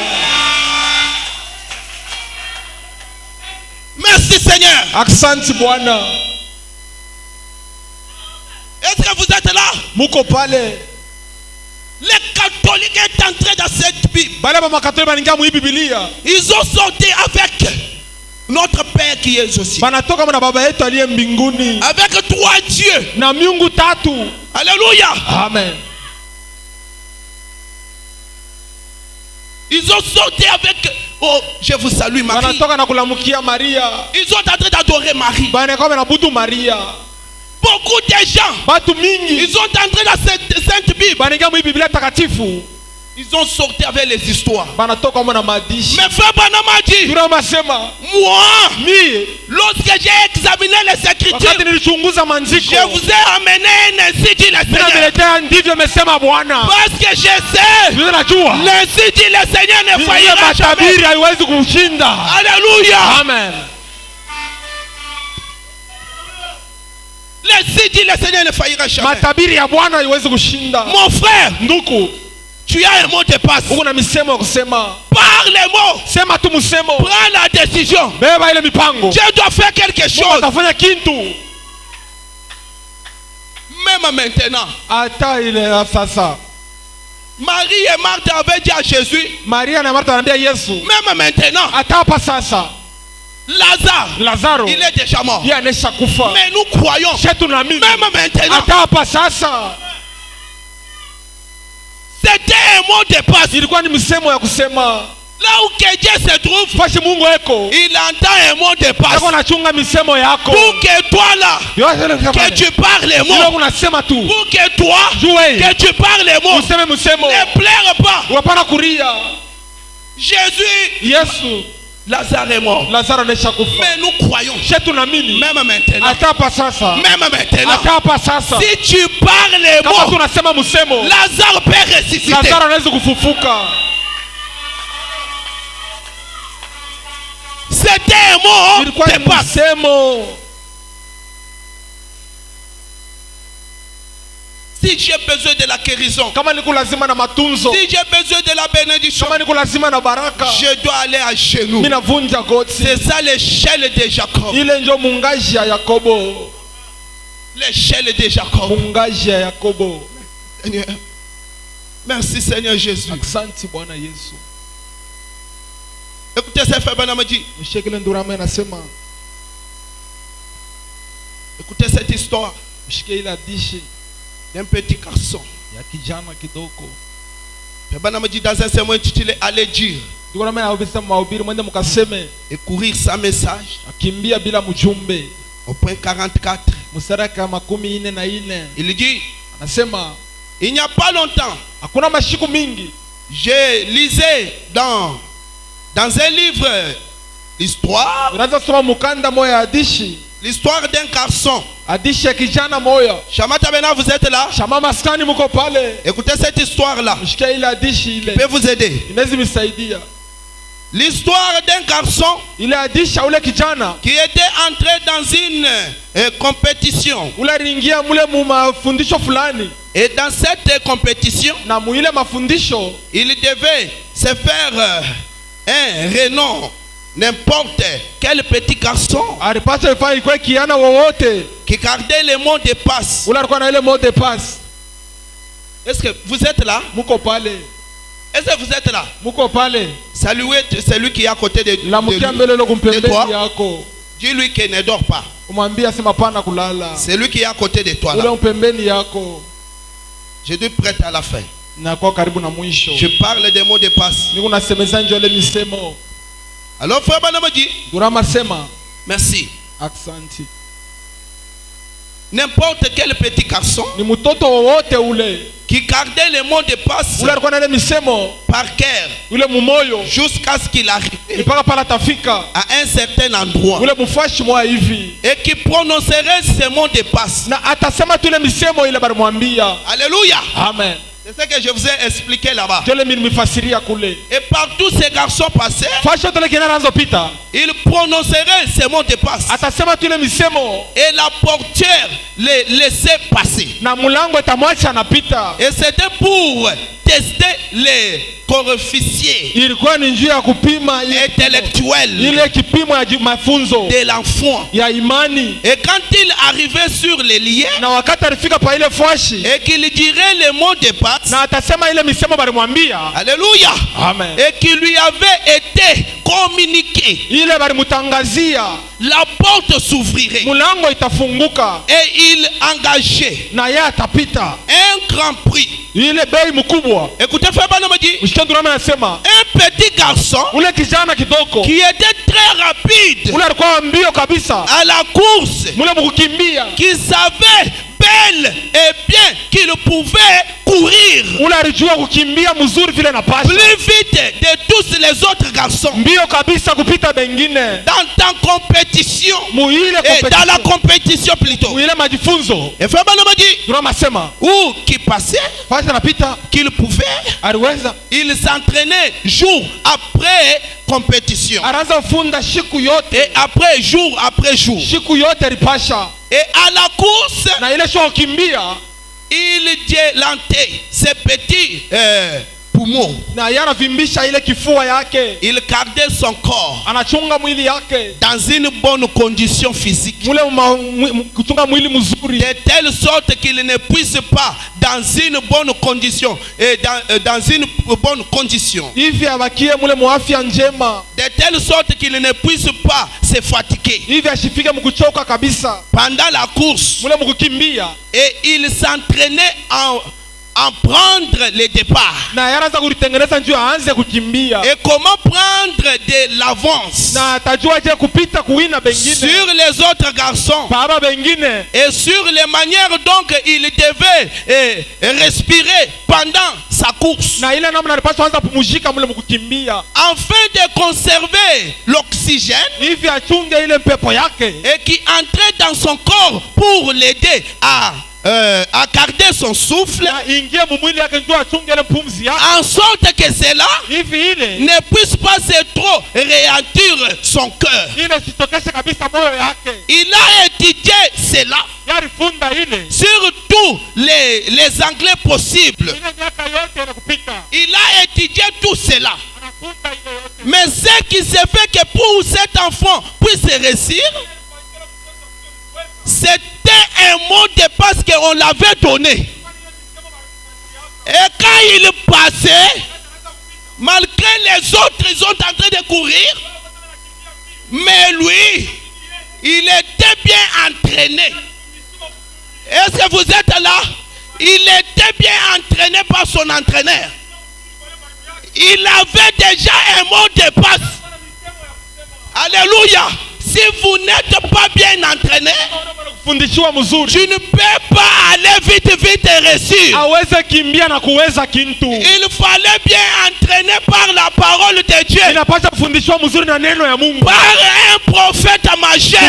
Merci Seigneur. Asante Bwana. Est-ce que vous êtes là? Muko pale. Les catholiques est entrés dans cette Bible. Bale ba makatolika baningia mu Biblia. Ils ont sorti avec notre Père qui est aussi. Banatoka na baba yetu aliye mbinguni. Avec trois dieux. Na miungu tatu. Alléluia. Amen. Ils ont sorti avec. Oh, je vous salue Marie. Banatoka na kulamukia Maria. Ils sont en train d'adorer Marie. Banakoma na butu Maria. Beaucoup de gens. Batu mingi. Ils sont entrés dans cette sainte Bible. Baningia mu Biblia takatifu. Ils ont sorti avec les histoires. Banatoka na madishi. Mais frère Banamaji, Tunasema moi, mimi lorsque j'ai examiné les Écritures, wakati nilichunguza maandiko. je vous ai amené ainsi dit le Mina Seigneur. niletea ndivyo amesema Bwana. Parce que je sais, Mimi najua. ainsi dit le Seigneur ne Ile faillira jamais. matabiri haiwezi kushinda. Alléluia. Amen. Ainsi dit le Seigneur ne faillira jamais. Matabiri ya Bwana haiwezi kushinda. Mon frère, Nduku, tu as un mot de passe. uko na misemo ya kusema. Par les mots, Sema tu msemo. prends la décision. Beba ile mipango. Dieu doit faire quelque Mungu chose. atafanya kitu. Même maintenant, Hata ile sasa. Marie et Marthe avaient dit à Jésus, Maria na Martha wanaambia Yesu. même maintenant, Hata hapa sasa. Lazare, Lazaro. il est déjà mort. Yeye anesha kufa. Mais nous croyons, Shetu na mimi. même maintenant, Hata hapa sasa. c'était un mot de passe. Ilikuwa ni misemo ya kusema. Là où que Dieu se trouve, Fashi Mungu eko. il entend un mot de passe. Yako nachunga misemo yako. Pour que toi là, que Que tu parles les Ilo mots, unasema tu. pour que toi, Jue. que tu parles les mots, Useme musemo. ne pleure pas. Wapana kuria. Jésus, Yesu. Lazare est mort. Lazaro anesha kufa. Mais nous croyons, Shetu na mimi. même maintenant, Hata hapa sasa. même maintenant, Hata hapa sasa. si tu parles les Kama mots, tunasema musemo. Lazare peut ressusciter. Lazaro anaweza kufufuka. C'était un mot Ilikuwa de ni passe. musemo. Si j'ai besoin de la guérison, Kama niko lazima na matunzo. si j'ai besoin de la bénédiction, Kama niko lazima na baraka. je dois aller à genoux. Mimi navunja goti. C'est ça l'échelle de Jacob. Ile ndio mungaji ya Yakobo. L'échelle de Jacob. Mungaji ya Yakobo. Seigneur. Merci Seigneur Jésus. Asante Bwana Yesu. Écoutez ce frère Banamaji. Mshekele ndurama anasema. Écoutez cette histoire. Mshike ile hadithi d'un petit garçon. ya kijana kidogo. Dans un sermon intitulé Allez dire Ndiko na mimi naobisa mahubiri mwende mkaseme et courir sans message. akimbia bila mjumbe. Au point 44, Mstari makumi ine na ine il dit anasema il n'y a pas longtemps, hakuna mashiku mingi je lisais dans un livre l'histoire unaanza soma mukanda moya ya hadithi, l'histoire d'un garçon. hadithi ya kijana moya. Shamata Bena, vous êtes là? Shama maskani muko pale. Écoutez cette histoire-là. Mshike ile hadithi ile. Peut vous aider. Inaweza misaidia. L'histoire d'un garçon Ile hadithi ya ule kijana qui était entré dans une compétition. ule aliingia mule mu mafundisho fulani, Et dans cette compétition, na mu ile mafundisho il devait se faire un renom. N'importe quel petit garçon alipata ifanye kwa kiana wowote qui gardait les mots de passe. ule alikuwa na ile mot de passe. Est-ce que vous êtes là? Muko pale, Est-ce que vous êtes là? muko pale. Saluez celui qui est à côté de La mukia mbele lo de kumpembeni toi. yako. Dis-lui qu'il ne dort pas. Umwambia sema pana kulala. C'est lui qui est à côté de toi Ule là. mpembeni yako. Je dois prêter à la fin. Na kwa karibu na mwisho. Je parle des mots de passe. Niko nasemeza njo ile misemo. Alors frère Banamadi, Durama sema merci. aksanti. N'importe quel petit garçon Ni mtoto wowote ule qui gardait les mots de passe ule alikuwa na ile misemo par cœur ule mumoyo jusqu'à ce qu'il arrive mpaka pala tafika à un certain endroit ule mufashi mwa hivi, et qui prononcerait ces mots de passe. na atasema tu ile misemo ile balimwambia. Alléluia. Amen. C'est ce que je vous ai expliqué là-bas. Jole mimi nimefasiria kule. Et partout ces garçons passaient, Fashi tole kina naanza pita. ils prononcerait ces mots de passe. Atasema tu ile misemo Et la portière les laissait passer. na mulango itamwacha anapita. Et c'était pour tester les coefficients Ilikuwa ni njia ya kupima intellectuels ile kipimo ya mafunzo de l'enfant. ya imani. Et quand il arrivait sur les liens Na wakati alifika pa ile fashi et qu'il dirait les mots de passe, na atasema ile misemo balimwambia. alléluia, Amen. et qui lui avait été communiqué, Ile balimutangazia, la porte s'ouvrirait mulango itafunguka et il engageait na yeye atapita. un grand prix. Ile bei mkubwa. Écoutez frère Banamadi, Mshikendurama anasema un petit garçon ule kijana kidogo qui était très rapide ule alikuwa mbio kabisa à la course, mule mkukimbia, qui savait bel et bien qu'il pouvait courir ule alijua kukimbia mzuri vile na pasha plus vite de tous les autres garçons mbio kabisa kupita bengine dans ta compétition muile et dans la compétition plutôt. muile majifunzo. Et frère Banamadi, Durama sema où qui passait, pasha napita qu'il pouvait, aliweza il s'entraînait jour après compétition araanza funda shiku yote, et après jour après jour. shiku yote alipasha, Et à la course, na ile sho kukimbia il délantait ses petits poumons. na yana vimbisha ile kifua yake, Il gardait son corps anachunga mwili yake dans une bonne condition physique, mule kuchunga mwili mzuri, de telle sorte qu'il ne puisse pas dans une bonne condition et dans une bonne condition, hivi abakie mule muafya njema, de telle sorte qu'il ne puisse pas se fatiguer hivi ashifike mkuchoka kabisa pendant la course. mule mkukimbia, Et il s'entraînait en prendre le départ. na yanaanza kulitengeneza njia aanze kukimbia, Et comment prendre de l'avance na atajua je kupita kuwina bengine sur les autres garçons baba bengine, et sur les manières donc il devait respirer pendant sa course, na ile namna alipaswa anza pumuzika mule mkukimbia, afin de conserver l'oxygène hivi achunge ile mpepo yake, et qui entrait dans son corps pour l'aider à garder son souffle, na ingie mumwili yake njoo achunge ile pumzi yake, en sorte que cela hivi ile ne puisse pas se trop ralentir son cœur. ile sitokeshe kabisa moyo yake. Il a étudié cela Yarifunda ile sur tous les anglais possibles. ile miaka yote inakupita, Il a étudié tout cela. anafunda ile yote. Mais ce qui se fait que pour cet enfant puisse réussir, c'était un mot de passe qu'on l'avait donné. Et quand il passait, malgré les autres, ils sont en train de courir, mais lui, il était bien entraîné. Est-ce que vous êtes là? Il était bien entraîné par son entraîneur. Il avait déjà un mot de passe. Alléluia. Si vous n'êtes pas bien entraîné, tu ne peux pas aller vite et réussir. Il fallait bien entraîner par la parole de Dieu, par un prophète majeur.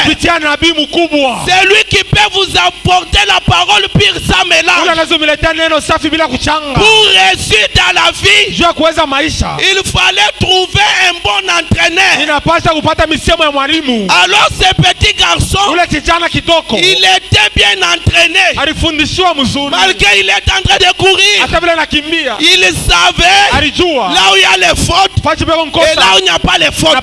C'est lui qui peut vous apporter la parole pire sans mélange. Pour réussir dans la vie, il fallait trouver un bon entraîneur. Alors ce petit garçon, il était bien entraîné. Malgré qu'il est en train de courir, il savait là où il y a les fautes et là où il n'y a pas les fautes.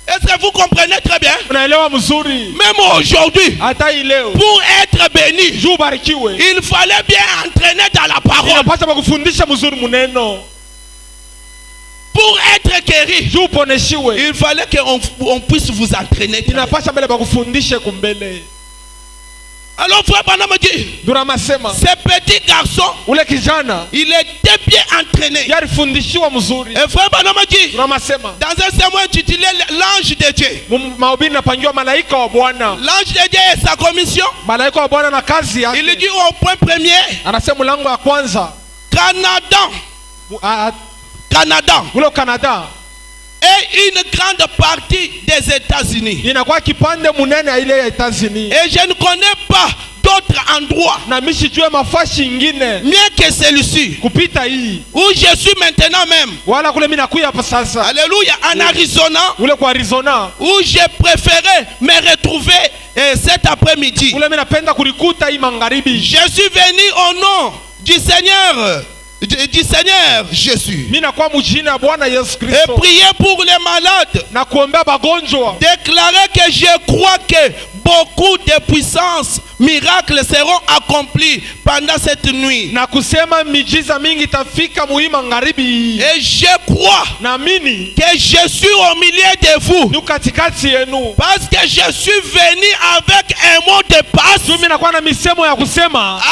Est-ce que vous comprenez très bien? Même aujourd'hui, pour être béni, il fallait bien entraîner dans la parole. Pour être guéri, il fallait qu'on puisse vous entraîner. Alors frère Branham dit, ce petit garçon, il était bien entraîné. Et frère Branham dit, dans un sermon intitulé l'ange de Dieu, l'ange de Dieu et sa commission, il dit au point premier, Canada et une grande partie des États-Unis. Et je ne connais pas d'autres endroits mieux que celui-ci où je suis maintenant même. Alléluia. En Arizona, où j'ai préféré me retrouver cet après-midi. Je suis venu au nom du Seigneur Jésus et prier pour les malades, déclarer que je crois que beaucoup de puissances, miracles seront accomplis pendant cette nuit. Et je crois que je suis au milieu de vous parce que je suis venu avec un mot de passe.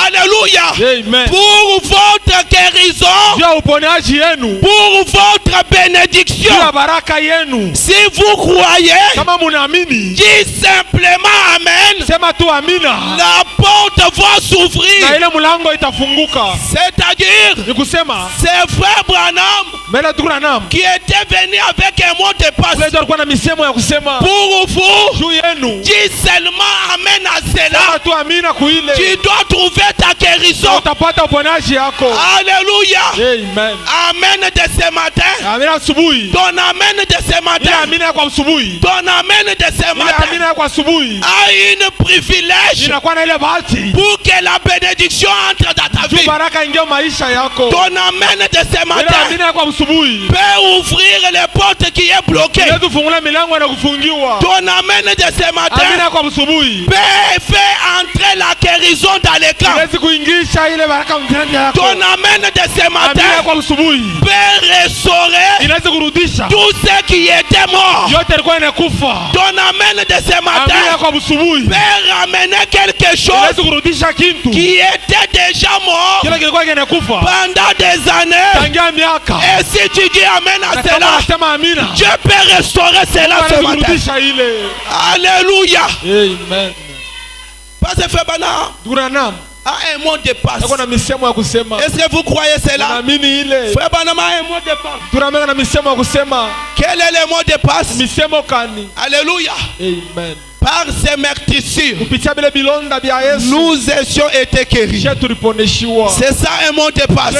Alléluia. Amen. Pour votre guérison, pour votre bénédiction. Si vous croyez, dis simplement Amen. La porte va s'ouvrir. C'est-à-dire, c'est frère Branham qui était venu avec un mot de passe. Pour vous, dis seulement Amen à cela. Tu dois trouver ta guérison. Alléluia. Amen. Amen de ce matin. Ton amen de ce matin. Ton amen de ce matin a une privilège pour que la bénédiction entre dans ta vie. Ton amen de ce matin peut ouvrir les portes qui est bloquées. Ton amen de ce matin peut faire entrer la guérison dans les camps. Ton amen de ce matin peut restaurer tout ce qui était mort. Ton amen de ce matin peut ramener quelque chose qui était déjà mort pendant des années. Et si tu dis amen à cela, Dieu peut restaurer cela ce matin. Alléluia. Amen. Parce que frère Branham a un mot de passe. Est-ce que vous croyez cela? Frère Branham a un mot de passe. Quel est le mot de passe? Alléluia. Amen. Par ces meurtrissures, nous étions été guéris. C'est ça un mot de passe.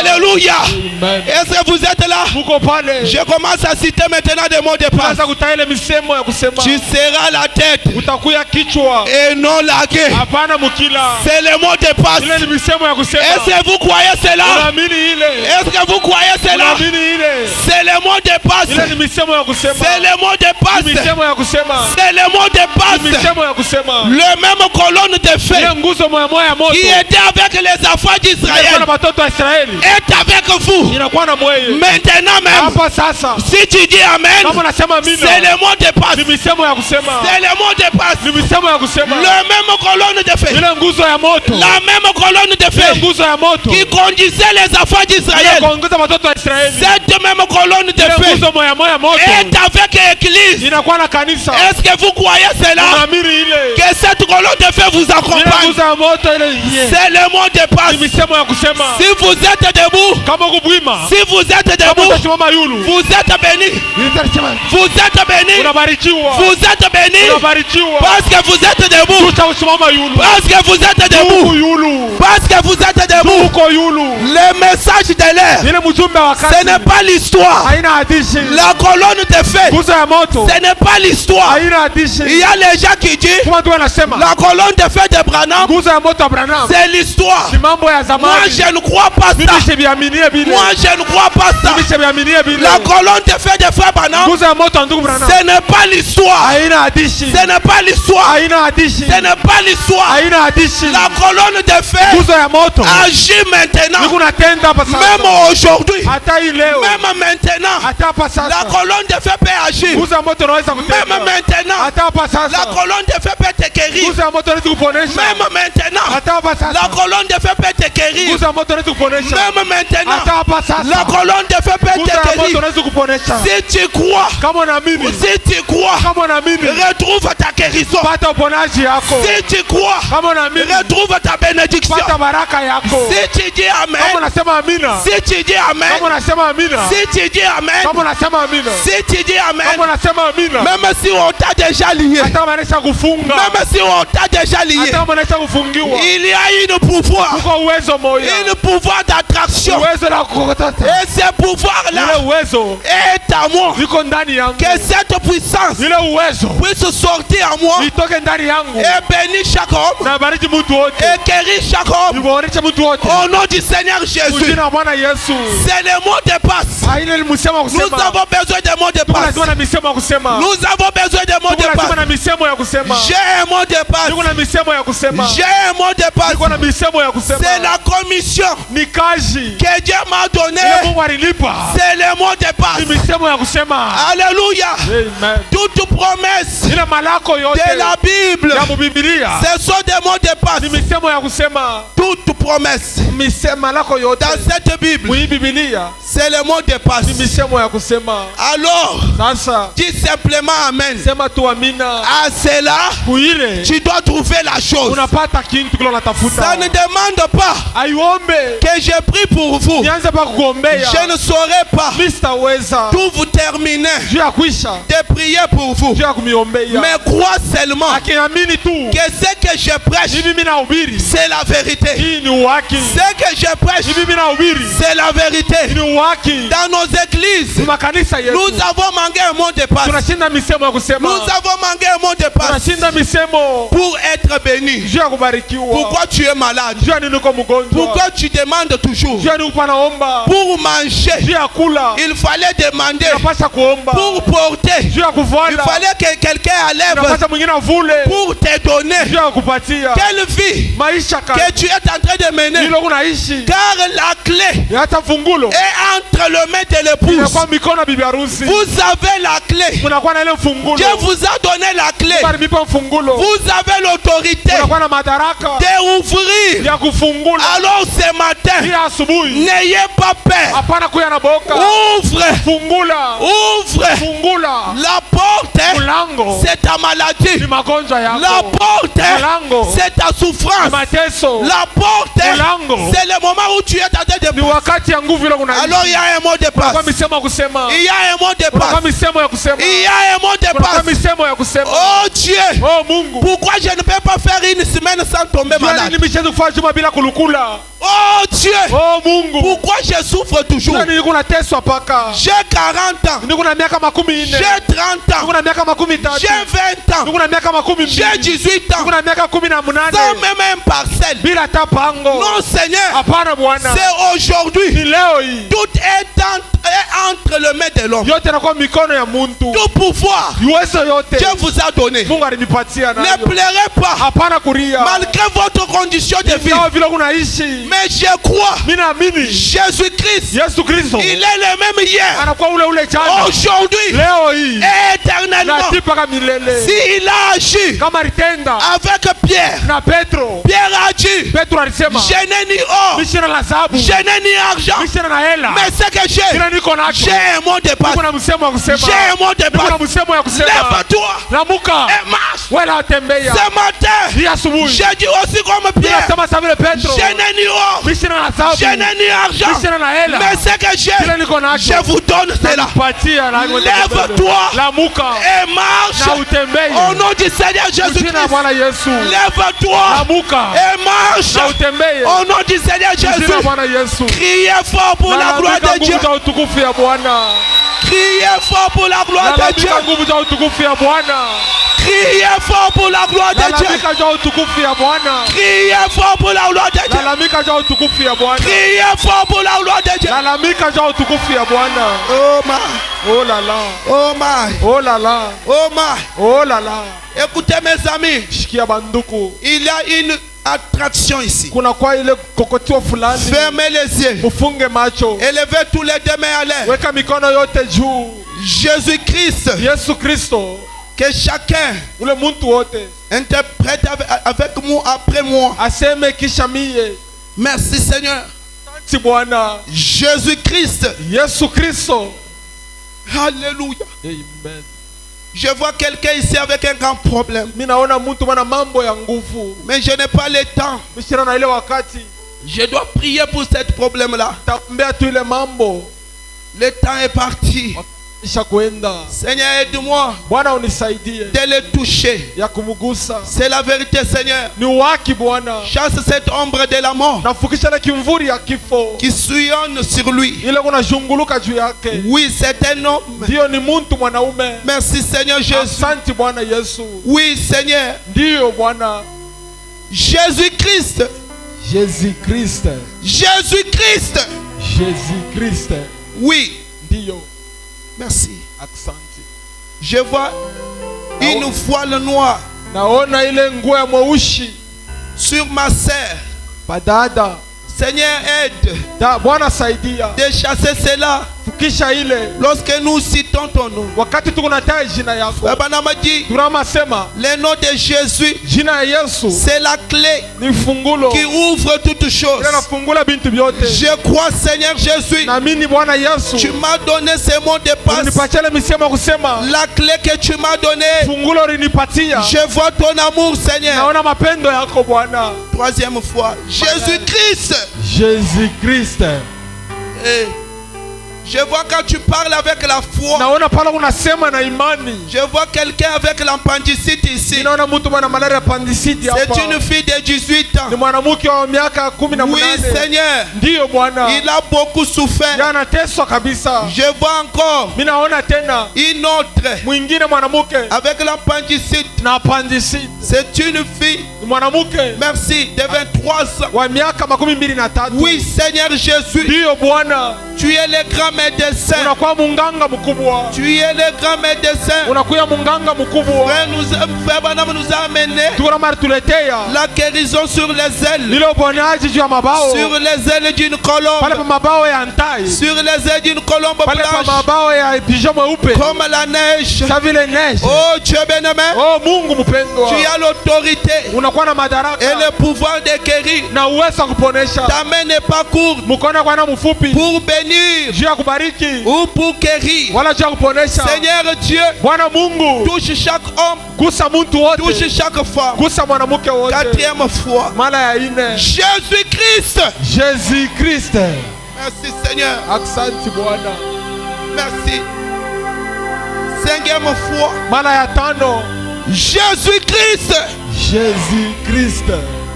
Alléluia. Est-ce que vous êtes là? Je commence à citer maintenant des mots de passe. Tu seras la tête et non la queue. C'est le mot de passe. Est-ce que vous croyez cela? Est-ce que vous croyez cela? C'est le mot de passe. C'est le mot de passe. C'est le mot de passe. misemo ya kusema. Le même colonne de feu Ile nguzo moya moya ya moto. qui était avec les enfants Ilikuwa d'Israël na watoto wa Israeli. est avec vous. Inakuwa na mweye. Maintenant même, Hapa sasa. si tu dis Amen, Kama unasema amina. c'est le mot de passe. Ni misemo ya kusema. C'est le mot de passe. Ni misemo ya kusema. Le même colonne de feu. Ile nguzo ya moto. La même colonne de Ile feu nguzo ya moto. qui conduisait les enfants d'Israël. Kuongoza watoto wa Israeli. Cette même colonne de Ile feu nguzo moya moya ya moto. est avec l'église. Inakuwa na kanisa. Est-ce que vous croyez cela? Unaamini ile. Que cette colonne de feu vous Ile accompagne. nguzo ya moto ile yenyewe. C'est le mot de Ni passe. misemo ya kusema. Si vous êtes debout, Kama kubwima. si vous êtes Kama debout, utasimama yulu. vous êtes bénis. Vous êtes bénis. Unabarikiwa. Vous êtes bénis Unabarikiwa. parce que vous êtes debout. Utasimama yulu. Parce que vous êtes Tuko debout. yulu. Parce que vous êtes debout. Tuko yulu. Le message de l'air, Ile mjumbe wa ce wakati. n'est pas l'histoire. Haina hadithi. La colonne de feu, Nguzo ya moto. ce n'est pas l'histoire. Haina hadithi. Il y a les gens qui disent Kama tu wanasema. la colonne de feu de Branham, Nguzo ya moto ya Branham. c'est l'histoire. Ni mambo ya Moi, zamani. je ne crois pas Mimi ça. siviaminie vile. Moi, je ne crois pas ça. Mimi siviaminie vile. La colonne de feu de frère Branham, Nguzo ya moto ya ndugu Branham. ce n'est pas l'histoire. Haina hadithi. Ce n'est pas l'histoire. Haina hadithi. Ce n'est pas l'histoire. Haina hadithi. La colonne de feu Nguzo ya moto. agit maintenant. Niko natenda hapa sasa. Même aujourd'hui. Hata hii leo. Même maintenant. Hata hapa La sasa. colonne de feu peut agir. Nguzo ya moto inaweza Même kutenda. maintenant. Hata hapa La sasa. colonne de feu peut te guérir. Nguzo ya moto inaweza kuponesha. Même maintenant. Hata hapa sasa. La colonne de feu peut te guérir. Nguzo ya moto inaweza kuponesha. Même maintenant. Hata hapa sasa. La colonne de feu peut Nguzo te ya moto guérir. inaweza kuponesha. Si tu crois, Kama unaamini. si tu crois, Kama unaamini. retrouve ta guérison. Pata uponaji yako. Si tu crois, Kama unaamini. retrouve ta bénédiction. Pata baraka yako. Si tu dis Kama Amen, unasema amina. si tu dis Amen, Kama unasema amina. si tu dis Amen, Kama unasema amina. si tu dis Kama Amen, unasema amina. même si on t'a déjà lié, Hata kama anaisha kufunga. même si on t'a déjà lié, Hata kama anaisha kufungiwa. il y a une pouvoir, Kuko uwezo moja. une pouvoir d'attraction. Uwezo la kukokota. Et ce pouvoir-là Ile uwezo est à moi. liko ndani yangu. Que cette puissance Ile uwezo puisse sortir en moi itoke ndani yangu. et bénir chaque homme Na bariki mtu wote. et guérir chaque homme Niboreshe mtu wote. au nom du Seigneur Jésus. Jina la Bwana Yesu. C'est le mot de passe. Haina ni msemo wa Nous kusema. avons besoin de mots de Tuko passe. lazima na misemo ya kusema. Nous avons besoin de mots Tuko de lazima na passe. misemo ya kusema. J'ai un mot de passe. Tuko na misemo ya kusema. J'ai un mot de passe. Tuko na misemo ya kusema. C'est la commission Ni kazi. que Dieu m'a donnée. Ile Mungu alinipa. C'est le mot de Ni passe. misemo ya kusema. Alléluia. Amen. Toute promesse Ile malako yote de la Bible, ya Biblia. ce sont des mots de Ni passe. misemo ya kusema. Toute promesse Malako yote. dans cette Bible, Mwi Biblia. c'est le mot de Ni passe. misemo ya kusema. Alors, Sasa dis simplement Amen. sema tu amina. À cela, Kuile tu dois trouver la chose. unapata kitu kile unatafuta. Ça ne demande pas Aiombe. que je prie pour vous. Nianze pa kukuombea. Je ne saurais pas Sitaweza. tout vous terminer Juu ya kuisha. de prier pour vous. Juu ya kumiombea. Mais crois seulement Akiamini tu. que ce que je prêche, Ni mimi nahubiri. c'est la vérité. Hii ni uhaki. Ce que je Ni prêche, mimi nahubiri. c'est la vérité. Ni uhaki. Dans nos églises, Ni makanisa yetu. nous avons manqué un mot de passe. Tunashinda misemo ya kusema. Nous avons manqué un mot de passe Tunashinda misemo. pour être béni. Juu ya kubarikiwa. Pourquoi tu es malade? Juu ya nini uko mgonjwa. Pourquoi tu demandes toujours? Juu ya nini uko naomba. Pour manger, Juu ya kula. il fallait demander. Unapasha kuomba. Pour porter, Juu ya il kuvala. fallait que quelqu'un enlève Unapasha mwingine avule. pour te donner. Juu ya kupatia. Quelle vie Maisha que tu es en train de mener. Hilo unaishi. Car la clé Hata fungulo. est entre les mains de l'épouse. Inakuwa mikono ya bibi harusi. Vous avez la clé. Munakuwa na ile fungulo. Dieu vous a donné la clé. Alinipa fungulo. Vous avez l'autorité Munakuwa na madaraka d'ouvrir. ya kufungula. Alors ce matin, Hii asubuhi. n'ayez pas peur. Hapana kuya na boka. Ouvre, Fungula. ouvre. Fungula. La porte, Mulango. c'est ta maladie. Ni magonjwa yako. La porte, Mulango. c'est ta Ni souffrance. mateso. La porte, Mulango. c'est le moment où tu es en train de Ni wakati ya nguvu ile unaishi. Alors il y a un mot de Kwa passe. misemo ya kusema. Il y a un mot de Kwa passe. misemo ya kusema. Il y a un mot de Kwa passe. misemo ya kusema. Oh Dieu, Oh Mungu. pourquoi je ne peux pas faire une semaine sans tomber Jua malade? nini mishezi kufanya juma bila kulukula. Oh Dieu, Oh Mungu. pourquoi je souffre toujours? Jua nini kuna teswa paka. J'ai 40 ans, Niko na miaka 40. j'ai 30 ans, Niko na miaka 30. j'ai 20 ans, Niko na miaka 20. j'ai 18 ans, Niko na miaka 18. sans même un parcelle. Bila hata pango. Non Seigneur, Hapana Bwana. c'est aujourd'hui. Ni leo hii. Tout est est entre les mains de l'homme. yote nakuwa mikono ya muntu. Tout pouvoir, Uwezo yote Dieu vous a donné. Mungu alinipatia Ne nayo. pleurez pas, Hapana kulia. malgré votre condition de vie. Ingawa vile kunaishi. Mais je crois, Mimi naamini Jésus-Christ, Yesu Kristo il est le même hier, anakuwa ule jana. aujourd'hui, Leo hii et éternellement. na mpaka milele. S'il a agi Kama alitenda avec Pierre, na Petro. Pierre a dit, Petro alisema je n'ai ni or, mimi sina la dhahabu. je n'ai ni argent, Mimi sina na hela. mais ce que j'ai, Kila niko nacho. j'ai un mot de passe. Kuna msemo wa kusema. J'ai un mot de Kuna passe. msemo ya kusema. Lève-toi Lamuka. et marche. Wewe tembea. Ce matin, Hii asubuhi. j'ai dit aussi comme Pierre, Nasema sawa vile Petro. je n'ai ni or, Mimi sina la dhahabu. je n'ai ni argent, Mimi sina na hela. mais ce que j'ai, Kila niko nacho. je vous donne cela. Patia na Lève-toi Lamuka. et marche Na utembee. au nom du Seigneur Jina Jésus-Christ. Bwana Yesu. Lève-toi Lamuka. et marche Na utembee. au nom du Seigneur Jina Jésus. Bwana Yesu. Criez fort pour la gloire de Dieu. Nguvu za utukufu ya Bwana. Criez fort pour la gloire de Dieu. Lalamika nguvu za utukufu ya Bwana. Criez fort pour la gloire de Dieu. Lalamika za utukufu ya Bwana. Criez fort pour la gloire de Dieu. Lalamika za utukufu ya Bwana. Criez fort pour la gloire de Dieu. Lalamika za utukufu ya Bwana. Oh my, Oh là là. oh my, Oh là là. oh my. Oh là là. Écoutez mes amis, Shikia banduku. il y a une attraction ici. Kuna kwa ile kokotio fulani. Fermez les yeux. Ufunge macho. Élevez tous les deux mains à l'air. Weka mikono yote juu. Jésus-Christ, Yesu Kristo. que chacun Ule muntu wote. interprète avec moi, après moi. Aseme kisha miye. Merci Seigneur. Asante Bwana. Jésus-Christ. Yesu Kristo. Alléluia. Amen. Je vois quelqu'un ici avec un grand problème. Mimi naona mtu bwana mambo ya nguvu. Mais je n'ai pas le temps. Mishira na ile wakati. Je dois prier pour ce problème-là. Takumbea tu ile mambo. Le temps est parti. Isha kuenda. Seigneur, aide-moi Bwana unisaidie. de le toucher. Ya kumugusa. C'est la vérité, Seigneur. Ni waki Bwana. Chasse cette ombre de la mort Nafukisha na kimvuri ya kifo. qui sillonne sur lui. Ile kuna zhunguluka juu yake. Oui, c'est un homme. Ndio ni muntu mwanaume. Merci, Seigneur Jésus. Asante Bwana Yesu. Oui, Seigneur. Ndio Bwana. Jésus-Christ. Jésus-Christ. Jésus-Christ. Jésus-Christ. Oui. Ndio. Merci. Asante. Je vois une voile noire Naona ile nguo ya mweushi. sur ma sœur. Padada. Seigneur, aide Bwana saidia. de chasser cela. Fukisha ile. Lorsque nous citons ton nom, Wakati tukunataja jina yako. Baba m'a dit, Tunamasema le nom de Jésus, jina ya Yesu c'est la clé ni fungulo. qui ouvre toutes choses. Ile nafungula bintu vyote. Je crois, Seigneur Jésus, Naamini Bwana Yesu. tu m'as donné ce mot de passe. Ulinipatia ile misemo kusema. La clé que tu m'as donnée, Fungulo ulinipatia. je vois ton amour, Seigneur. Naona mapendo yako Bwana. Troisième fois, Jésus-Christ. Jésus-Christ. Et je vois quand tu parles avec la foi, Naona pala unasema na imani. je vois quelqu'un avec l'appendicite ici. Naona mtu mwana malaria appendicite hapa. C'est une fille de 18 ans. Ni mwanamke wa miaka 18. Oui, Seigneur. Ndio Bwana. Il a beaucoup souffert. Anateswa kabisa. Je vois encore Mimi naona tena une autre mwingine mwanamke avec l'appendicite. na appendicite. C'est une fille, Ni mwanamke merci, de 23 ans. wa miaka 23. Oui, Seigneur Jésus, Ndio Bwana. tu es le grand médecin. Unakuwa munganga mkubwa. Tu es le grand médecin. Unakuwa munganga mkubwa. Frère Branham nous a amené Tukuna mara tuletea. la guérison sur les ailes. Ile uponyaji juu ya mabao. Sur les ailes d'une Pale pa colombe. mabao ya ntai. Sur les ailes d'une colombe Pale pa blanche. mabao ya pigeon mweupe. Comme la neige. Sa vile neige. Oh Dieu bien-aimé. Oh Mungu mpendwa. Tu as l'autorité Unakuwa na madaraka. et le pouvoir de guérir. Na uwezo wa kuponesha. Ta main n'est pas courte Mkono kwa na mfupi. pour bénir Juu ya kubariki. ou pour guérir. Wala juu ya kuponesha. Seigneur Dieu, Bwana Mungu. touche chaque homme, Gusa muntu wote. touche chaque femme. Gusa mwanamke wote. Quatrième fois, Mara ya ine. Jésus-Christ. Jésus-Christ. Merci Seigneur. Asante Bwana. Merci. Cinquième fois, Mara ya tano. Jésus-Christ. Jésus-Christ.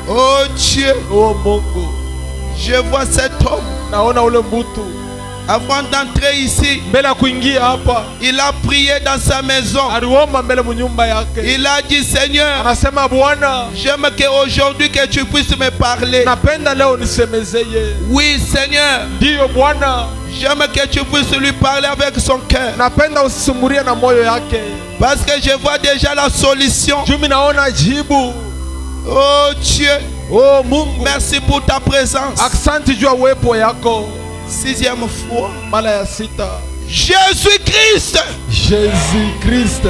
Oh Dieu, Oh Mungu. je vois cet homme Naona ule mtu Avant d'entrer ici, mbele ya kuingia hapa il a prié dans sa maison. aliomba mbele munyumba yake, Il a dit, Seigneur, anasema Bwana, j'aime qu'aujourd'hui que tu puisses me parler. napenda leo nisemezeye. Oui, Seigneur, Ndiyo Bwana, j'aime que tu puisses lui parler avec son cœur. napenda usisumburie na moyo yake, Parce que je vois déjà la solution. juu naona jibu. Oh Dieu, Oh Mungu, merci pour ta présence. asante juu ya uwepo yako. 6e fois. Mara ya sita, Jésus-Christ. Jésus-Christ.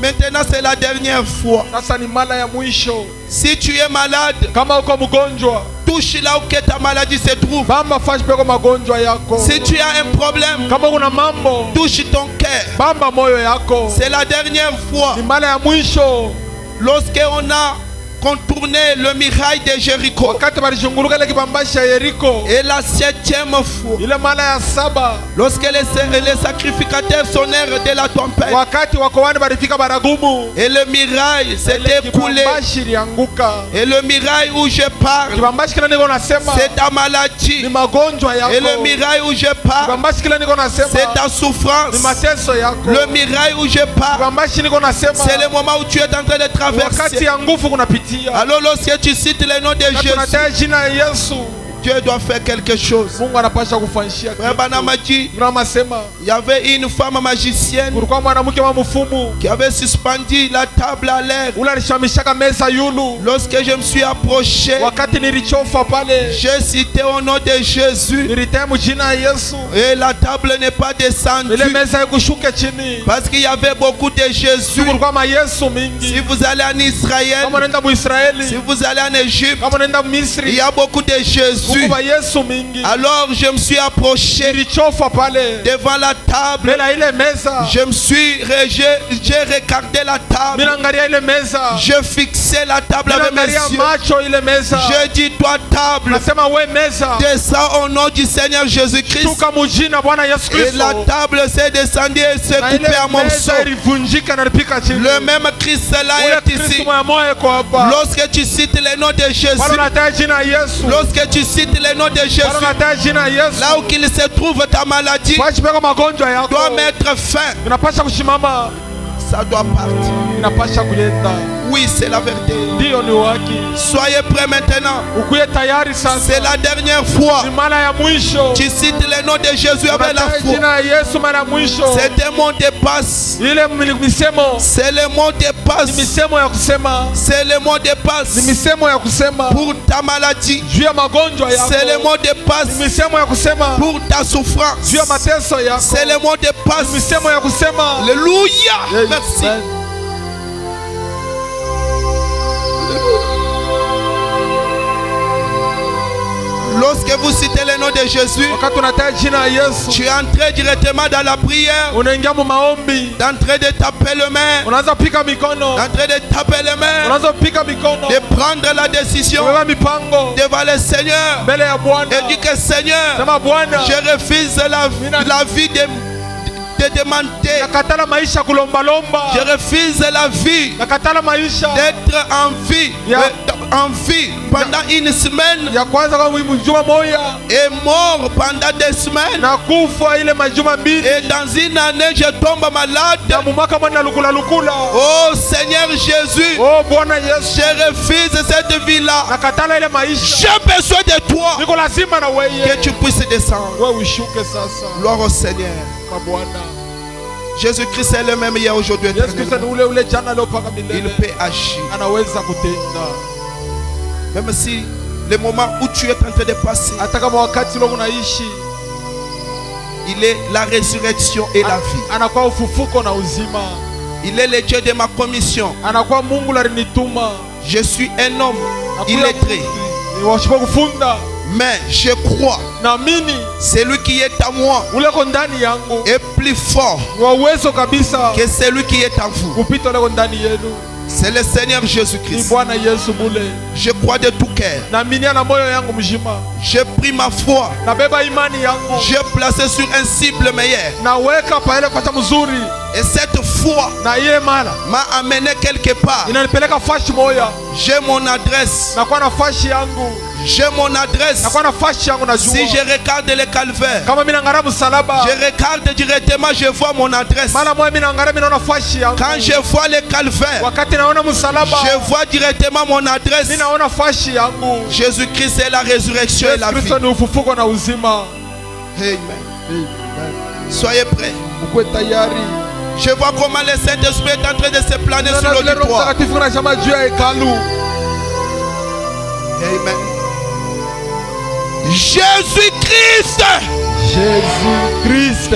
Maintenant, c'est la dernière fois. Sasa ni mara ya mwisho. Si tu es malade, Kama uko mgonjwa, touche là où que ta maladie se trouve. bamba fashi peko magonjwa yako. Si tu as un problème, Kama kuna mambo, touche ton cœur. bamba moyo yako. C'est la dernière fois. Ni mara ya mwisho. Lorsqu'on a contourné le mirail de Jéricho. Wakati walishunguluka ile kibambashi cha Yeriko, Et la 7e fois. ile mara ya saba, Lorsque les sacrificateurs sonnèrent de la trompette. wakati wakoani walifika baragumu, Et le mirail s'est ile écoulé. kibambashi ilianguka. Et le mirail où je parle, Kibambashi kile niko nasema c'est ta ni maladie. magonjwa yako. Et le mirail où je parle, Kibambashi kile niko nasema c'est ta souffrance. ni mateso yako. Le mirail où je parle, Kibambashi niko nasema c'est le moment où tu es en train de wakati traverser. ya nguvu kunapitia. Alors lorsque tu cites le nom de Wakati Jésus, unataja jina ya Yesu, Dieu doit faire quelque chose. Mungu anapasha kufanyishia Frère Branham a dit, Branham asema il y avait une femme magicienne kulikuwa mwanamke wa mfumu qui avait suspendu la table à l'air. ule alishimamishaka meza yulu. Lorsque je me suis approché, Wakati nilichofa pale, j'ai cité au nom de Jésus nilitemu jina ya Yesu, et la table n'est pas descendue ile meza ikushuke chini. parce qu'il y avait beaucoup de Jésus. Kulikuwa ma Yesu Si mingi. vous allez en Israël, Kama unaenda mu si Israeli, vous allez en Égypte, kama unaenda il y Misri, a beaucoup de Jésus. kuko ma Yesu mingi. Alors je me suis approché Nilichofa pale devant la table. mbele ya ile meza, J'ai regardé la table. minaangalia ile meza, Je fixais la table avec mes minaangalia yeux. macho ile meza. Je dis, toi table, Nasema we meza, descends au nom du Seigneur Jésus-Christ. shuka mujina Bwana Yesu Et la Kristo. table s'est descendue et s'est Na ile coupée en morceaux. meza ilivunjika na ilipika chini. Le même Christ là Ule est Kristo ici. moya moya yuko hapa. Lorsque tu cites le nom de Bwana Jésus, unataja jina ya Yesu. lorsque tu cites le nom de Bwana Jésus, unataja jina ya Yesu. là où qu'il se trouve ta maladie Fashi peko magonjwa yako. doit mettre fin. Inapasha kushimama, Ça doit partir. inapasha kuyenda. Oui, c'est la vérité. Ndiyo ni waki. Soyez prêts maintenant. Ukuye tayari C'est sasa. la dernière fois. Ni mara ya mwisho. Tu cites le nom de Jésus avec la Unataja foi. jina ya Yesu mara ya mwisho. C'est un mot de passe. Ile misemo C'est le mot de ni passe. misemo ya kusema, C'est le mot de ni passe misemo ya kusema pour ta maladie. juu ya magonjwa yako. C'est le mot de Ni passe misemo ya kusema pour ta souffrance. juu ya mateso yako. C'est le mot de Ni passe. misemo ya kusema. Alléluia. Merci. Lorsque vous citez le nom de Jésus, Wakati unataja jina ya Yesu, tu entres directement dans la prière, unaingia mu maombi, d'entrer de taper les mains, unaanza pika mikono, d'entrer de taper les mains, unaanza pika mikono, de prendre la décision kubeba mipango devant le Seigneur mbele ya Bwana. et dire que Seigneur, Sema Bwana, je refuse la vie de demander. nakatala maisha kulombalomba, Je refuse la vie nakatala maisha d'être en vie, Ya- en vie pendant une semaine ya kwanza kwa juma moja et mort pendant 2 semaines. na kufa ile majuma mbili, Et dans une année, je tombe malade. na mumaka mwana lukula lukula. Oh Seigneur Jésus, Oh Bwana Yesu, je refuse cette vie-là. nakatala ile maisha. J'ai besoin de toi. Niko lazima na Que wewe tu puisses descendre. wewe ushuke sasa Gloire au Seigneur. kwa Bwana. Jésus-Christ est le même hier, aujourd'hui, Yesu Kristo éternellement. ni ule ule jana leo mpaka Il milele. peut agir. Anaweza kutenda Même si le moment où tu es en train de passer, hata kama wakati leo unaishi, il est la résurrection et la vie. anakuwa ufufuko na uzima, Il est le Dieu de ma commission. anakuwa Mungu alinituma. Je suis un homme illettré, Niwashipo kufunda, mais je crois naamini celui qui est à moi uleko ndani yangu est plus fort ni wa uwezo kabisa que celui qui est en vous. kupita uleko ndani yenu. C'est le Seigneur Ni Jésus-Christ. Bwana Yesu bule. Je crois de tout cœur. Naaminia na moyo yangu mzima, J'ai pris ma foi. nabeba imani yangu, J'ai placé sur un cible meilleur. naweka paele kwa mzuri, Et cette foi na iye mara m'a amené quelque part. inanipeleka fashi moya, J'ai mon adresse. nakuwa na fashi yangu. J'ai mon adresse. nakuwa nafasi yangu najua. Si je regarde le calvaire, Kama mimi naangalia msalaba, je regarde directement, je vois mon adresse. mara moja mimi naangalia, mimi naona nafasi yangu. Quand je vois le calvaire, Wakati naona msalaba, je vois directement mon adresse. mimi naona nafasi yangu. Jésus-Christ est la résurrection et la vie. Kristo ni ufufuko na uzima. Amen. Soyez prêts. Mkuwe tayari. Je vois comment le Saint-Esprit est en train de se planer sur Roho l'auditoire. Mtakatifu anasema juu ya hekalu. Amen. Jésus-Christ. Jésus-Christ.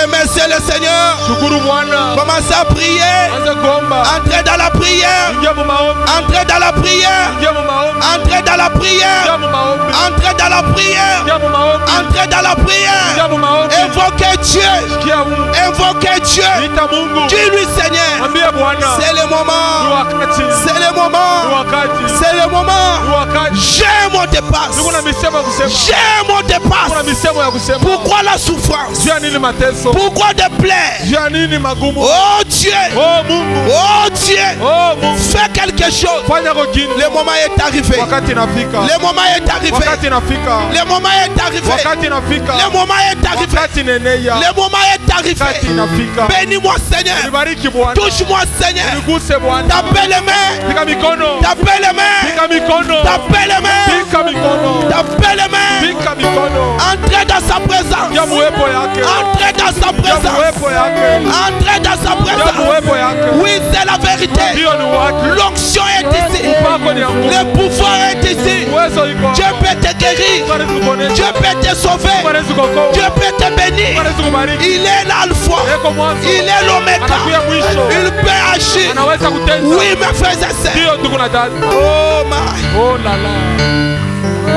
Remerciez le Seigneur. Shukuru Bwana. Commencez à prier. Anza kuomba. Entrez dans la prière. Ingia mu maombi. Entrez dans la prière. Ingia mu maombi. Entrez dans la prière. Ingia mu maombi. Entrez dans la prière. Ingia mu maombi. Entrez dans la Ingia prière. mu maombi. Invoquez Dieu. Sikia Mungu. Invoquez Dieu. Ita Mungu. Dis-lui Seigneur. Mwambie Bwana. C'est le Ni moment. wakati. C'est le Ni moment. wakati. C'est le Ni moment. wakati. J'ai mon dépasse. Niko na misemo ya kusema. J'ai mon Niko na dépasse. misemo ya kusema. Pourquoi la souffrance? Juu ya nini mateso? Pourquoi des plaies? Juu ya nini magumu? Oh Dieu. Oh Mungu. Oh Dieu. Oh Mungu. Fais quelque chose. Fanya kitu. Le moment est arrivé. Wakati inafika. Le moment est arrivé. Wakati inafika. Le moment est arrivé. Wakati inafika. Le moment est arrivé. Wakati nenea. Le moment est Wakati arrivé. inafika. Bénis-moi Seigneur. Nibariki Bwana. Touche-moi Seigneur. Niguse Bwana. Tapez les mains. Pika mikono. Tapez les mains. Pika mikono. Tapez les mains. Pika mikono. Tapez les mains. Pika mikono. Entrez dans sa présence. Ya uwepo yake. Entrez dans sa Ya présence. uwepo yake. Entrez dans sa Ya présence. uwepo yake. Oui, c'est la vérité. Ndio ni wake. L'onction est ici. Upako ni ya Mungu. Le pouvoir est ici. Uwezo iko. Dieu peut te guérir. Mungu anaweza Dieu kukuponya. peut te sauver. Mungu anaweza kukuokoa. Dieu peut te Mungu bénir. anaweza kukubariki. Il est l'alpha. Yeko mwanzo. Il est l'oméga. Anakuya mwisho. Il peut agir. Anaweza kutenda. Oui, mes frères et sœurs. Ndio ndugu na dada. Oh my. Oh la la.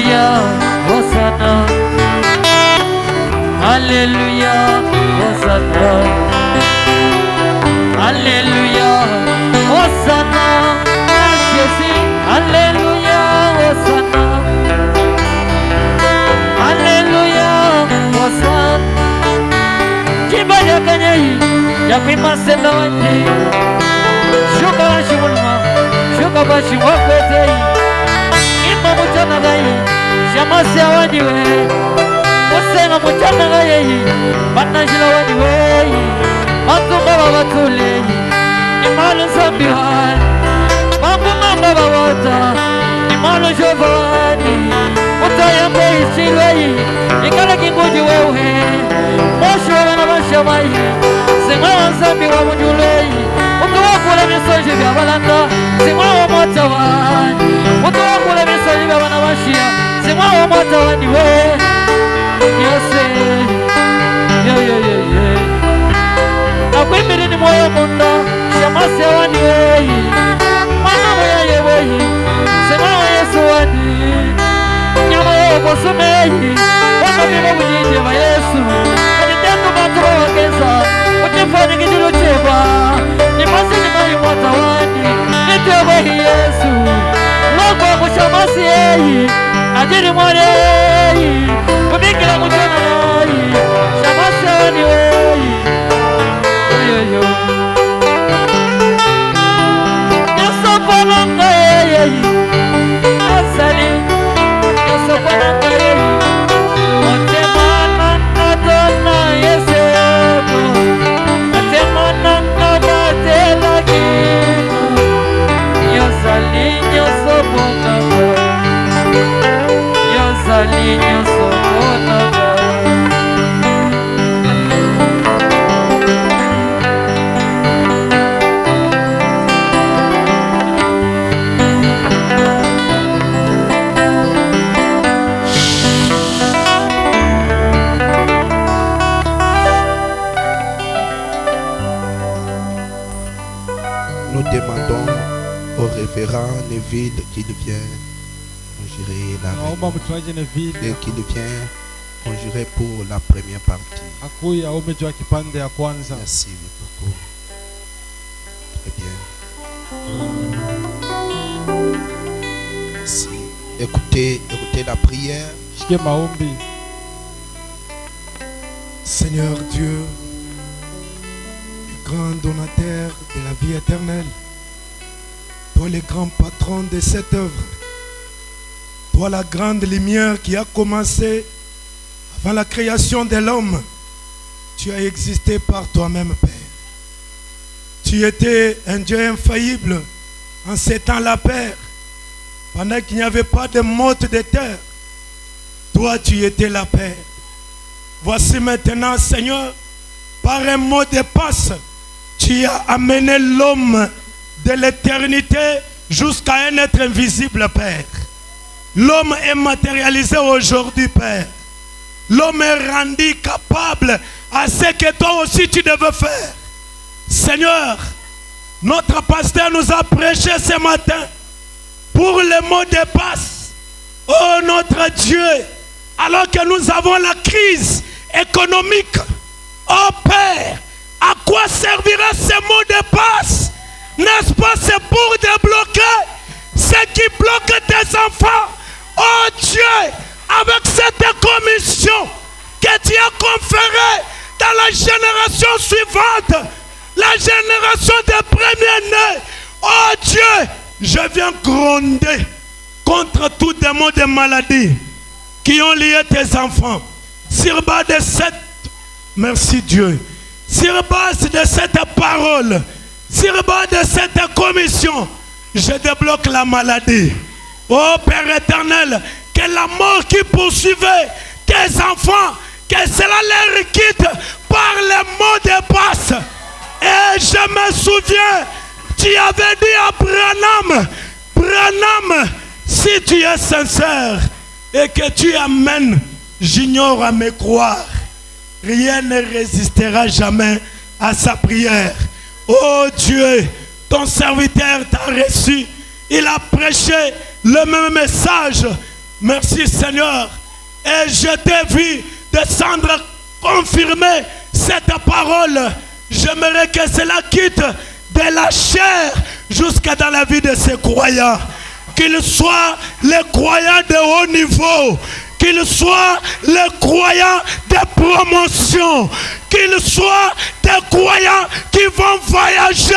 Hallelujah. Alléluia, Hosanna. Alléluia, Hosanna. Jésus, Alléluia, Hosanna. Alléluia, Hosanna. Kibaya kanyai, ya kuimasenda wanje. Shuka shimulma, shuka bashi wapetei. Imba mutana gai, shamasi awadiwe. Osenga mutana gai, banajila wadiwe. Matumba babatule, imalo sambihan. Mambumamba babata, imalo jovani. Utayambe isilwei, ikala kinguji wewe. Mosho wana mashamai, sema zambi wa mujulei. Utawakula misoji vya balanda, sema wa mwatawani. Utawakula misoji vya wanawashia, sema wa mwatawani we. Yose, ye. Nakwimiri ni moyo munda, shamasi wani we. Mwana moya ye we, sema wa Yesu wani. Nyama ya kusumehi, wana bibo mjinje wa Yesu. Kajitengu matro wakeza, uchifani kijiru Ajiri mwari Kumikila mutana Shamasani Yoyo Nyasopananga Asali Nyasopananga Otemananga dona yesebo Otemananga batela kino Nyasali nyasopananga Nyasali nyasopananga Nous demandons au révérend Neville qu'il vienne conjurer la naomba réunion mchungaji et Neville qu'il vienne conjurer pour la première partie. akuye aombe juu ya kipande ya kwanza. Merci beaucoup. Très bien. Merci. Écoutez la prière. Shike maombi. Seigneur Dieu, le grand donateur de la vie éternelle, toi le grand patron de cette œuvre, toi la grande lumière qui a commencé avant la création de l'homme, tu as existé par toi-même, Père. Tu étais un Dieu infaillible en ces temps-là, Père. Pendant qu'il n'y avait pas de motte de terre, toi tu étais là, Père. Voici maintenant, Seigneur, par un mot de passe, tu as amené l'homme de l'éternité jusqu'à un être invisible, Père. L'homme est matérialisé aujourd'hui, Père. L'homme est rendu capable à ce que toi aussi tu devais faire. Seigneur, notre pasteur nous a prêché ce matin pour le mot de passe. Oh notre Dieu, alors que nous avons la crise économique, oh Père, à quoi servira ce mot de passe? N'est-ce pas? C'est pour débloquer ce qui bloque tes enfants. Oh Dieu, avec cette commission que tu as conférée dans la génération suivante, la génération des premiers-nés, oh Dieu, je viens gronder contre tout démon de maladie qui ont lié tes enfants. Sur base de cette, merci Dieu, sur base de cette parole, sur base de cette commission, je débloque la maladie. Oh Père éternel, que la mort qui poursuivait tes enfants, que cela les quitte par les mots de passe. Et je me souviens, tu avais dit à Branham, Branham, si tu es sincère et que tu amènes, j'ignore à me croire, rien ne résistera jamais à sa prière. Oh Dieu, ton serviteur t'a reçu, il a prêché le même message. Merci Seigneur. Et je t'ai vu descendre confirmer cette parole. J'aimerais que cela quitte de la chair jusqu'à dans la vie de ces croyants. Qu'ils soient les croyants de haut niveau, qu'ils soient les croyants de promotion, qu'ils soient des croyants qui vont voyager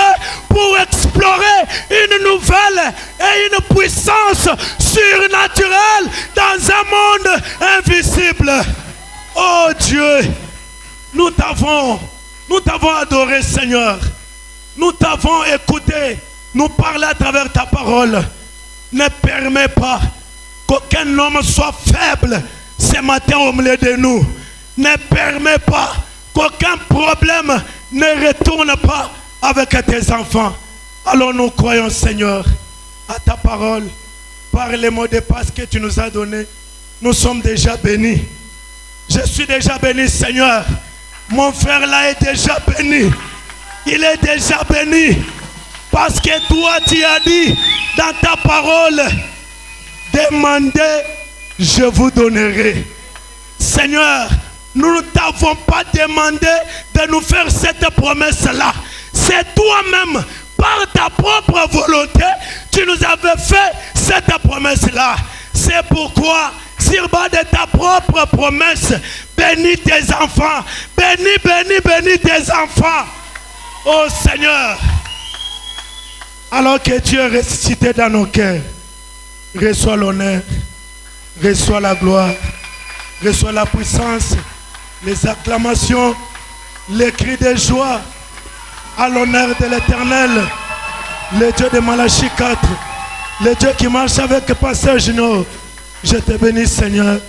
pour explorer une nouvelle et une puissance surnaturelle dans un monde invisible. Oh Dieu, nous t'avons adoré, Seigneur. Nous t'avons écouté, nous parler à travers ta parole. Ne permets pas qu'aucun homme soit faible ce matin au milieu de nous. Ne permets pas qu'aucun problème ne retourne pas avec tes enfants. Alors nous croyons, Seigneur, à ta parole. Par les mots de passe que tu nous as donnés, nous sommes déjà bénis. Je suis déjà béni, Seigneur. Mon frère là est déjà béni. Il est déjà béni. Parce que toi, tu as dit dans ta parole, demandez, je vous donnerai. Seigneur, nous ne t'avons pas demandé de nous faire cette promesse-là. C'est toi-même, par ta propre volonté, tu nous avais fait cette promesse-là. C'est pourquoi, sur bas de ta propre promesse, bénis tes enfants. Bénis, bénis, bénis tes enfants. Oh Seigneur. Alors que Dieu est ressuscité dans nos cœurs, reçois l'honneur, reçois la gloire, reçois la puissance, les acclamations, les cris de joie à l'honneur de l'Éternel, le Dieu de Malachie 4, le Dieu qui marche avec Pasteur Gino. Je te bénis Seigneur.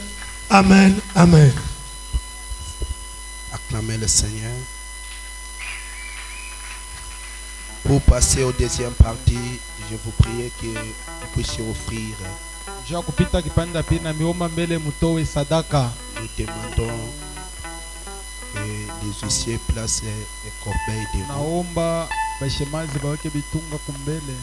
Amen. Amen. Acclamez le Seigneur. Pour passer au deuxième partie, je vous prie que vous puissiez offrir. Jua kupita kipanda pili na miomba mbele mutowe sadaka. Nous demandons que les huissiers placent les corbeilles devant. Naomba bashemazi baweke bitunga kumbele.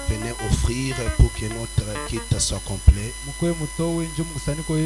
Venez offrir pour que notre kit soit complet. Mukwe mutowe njo mkusanyiko yetu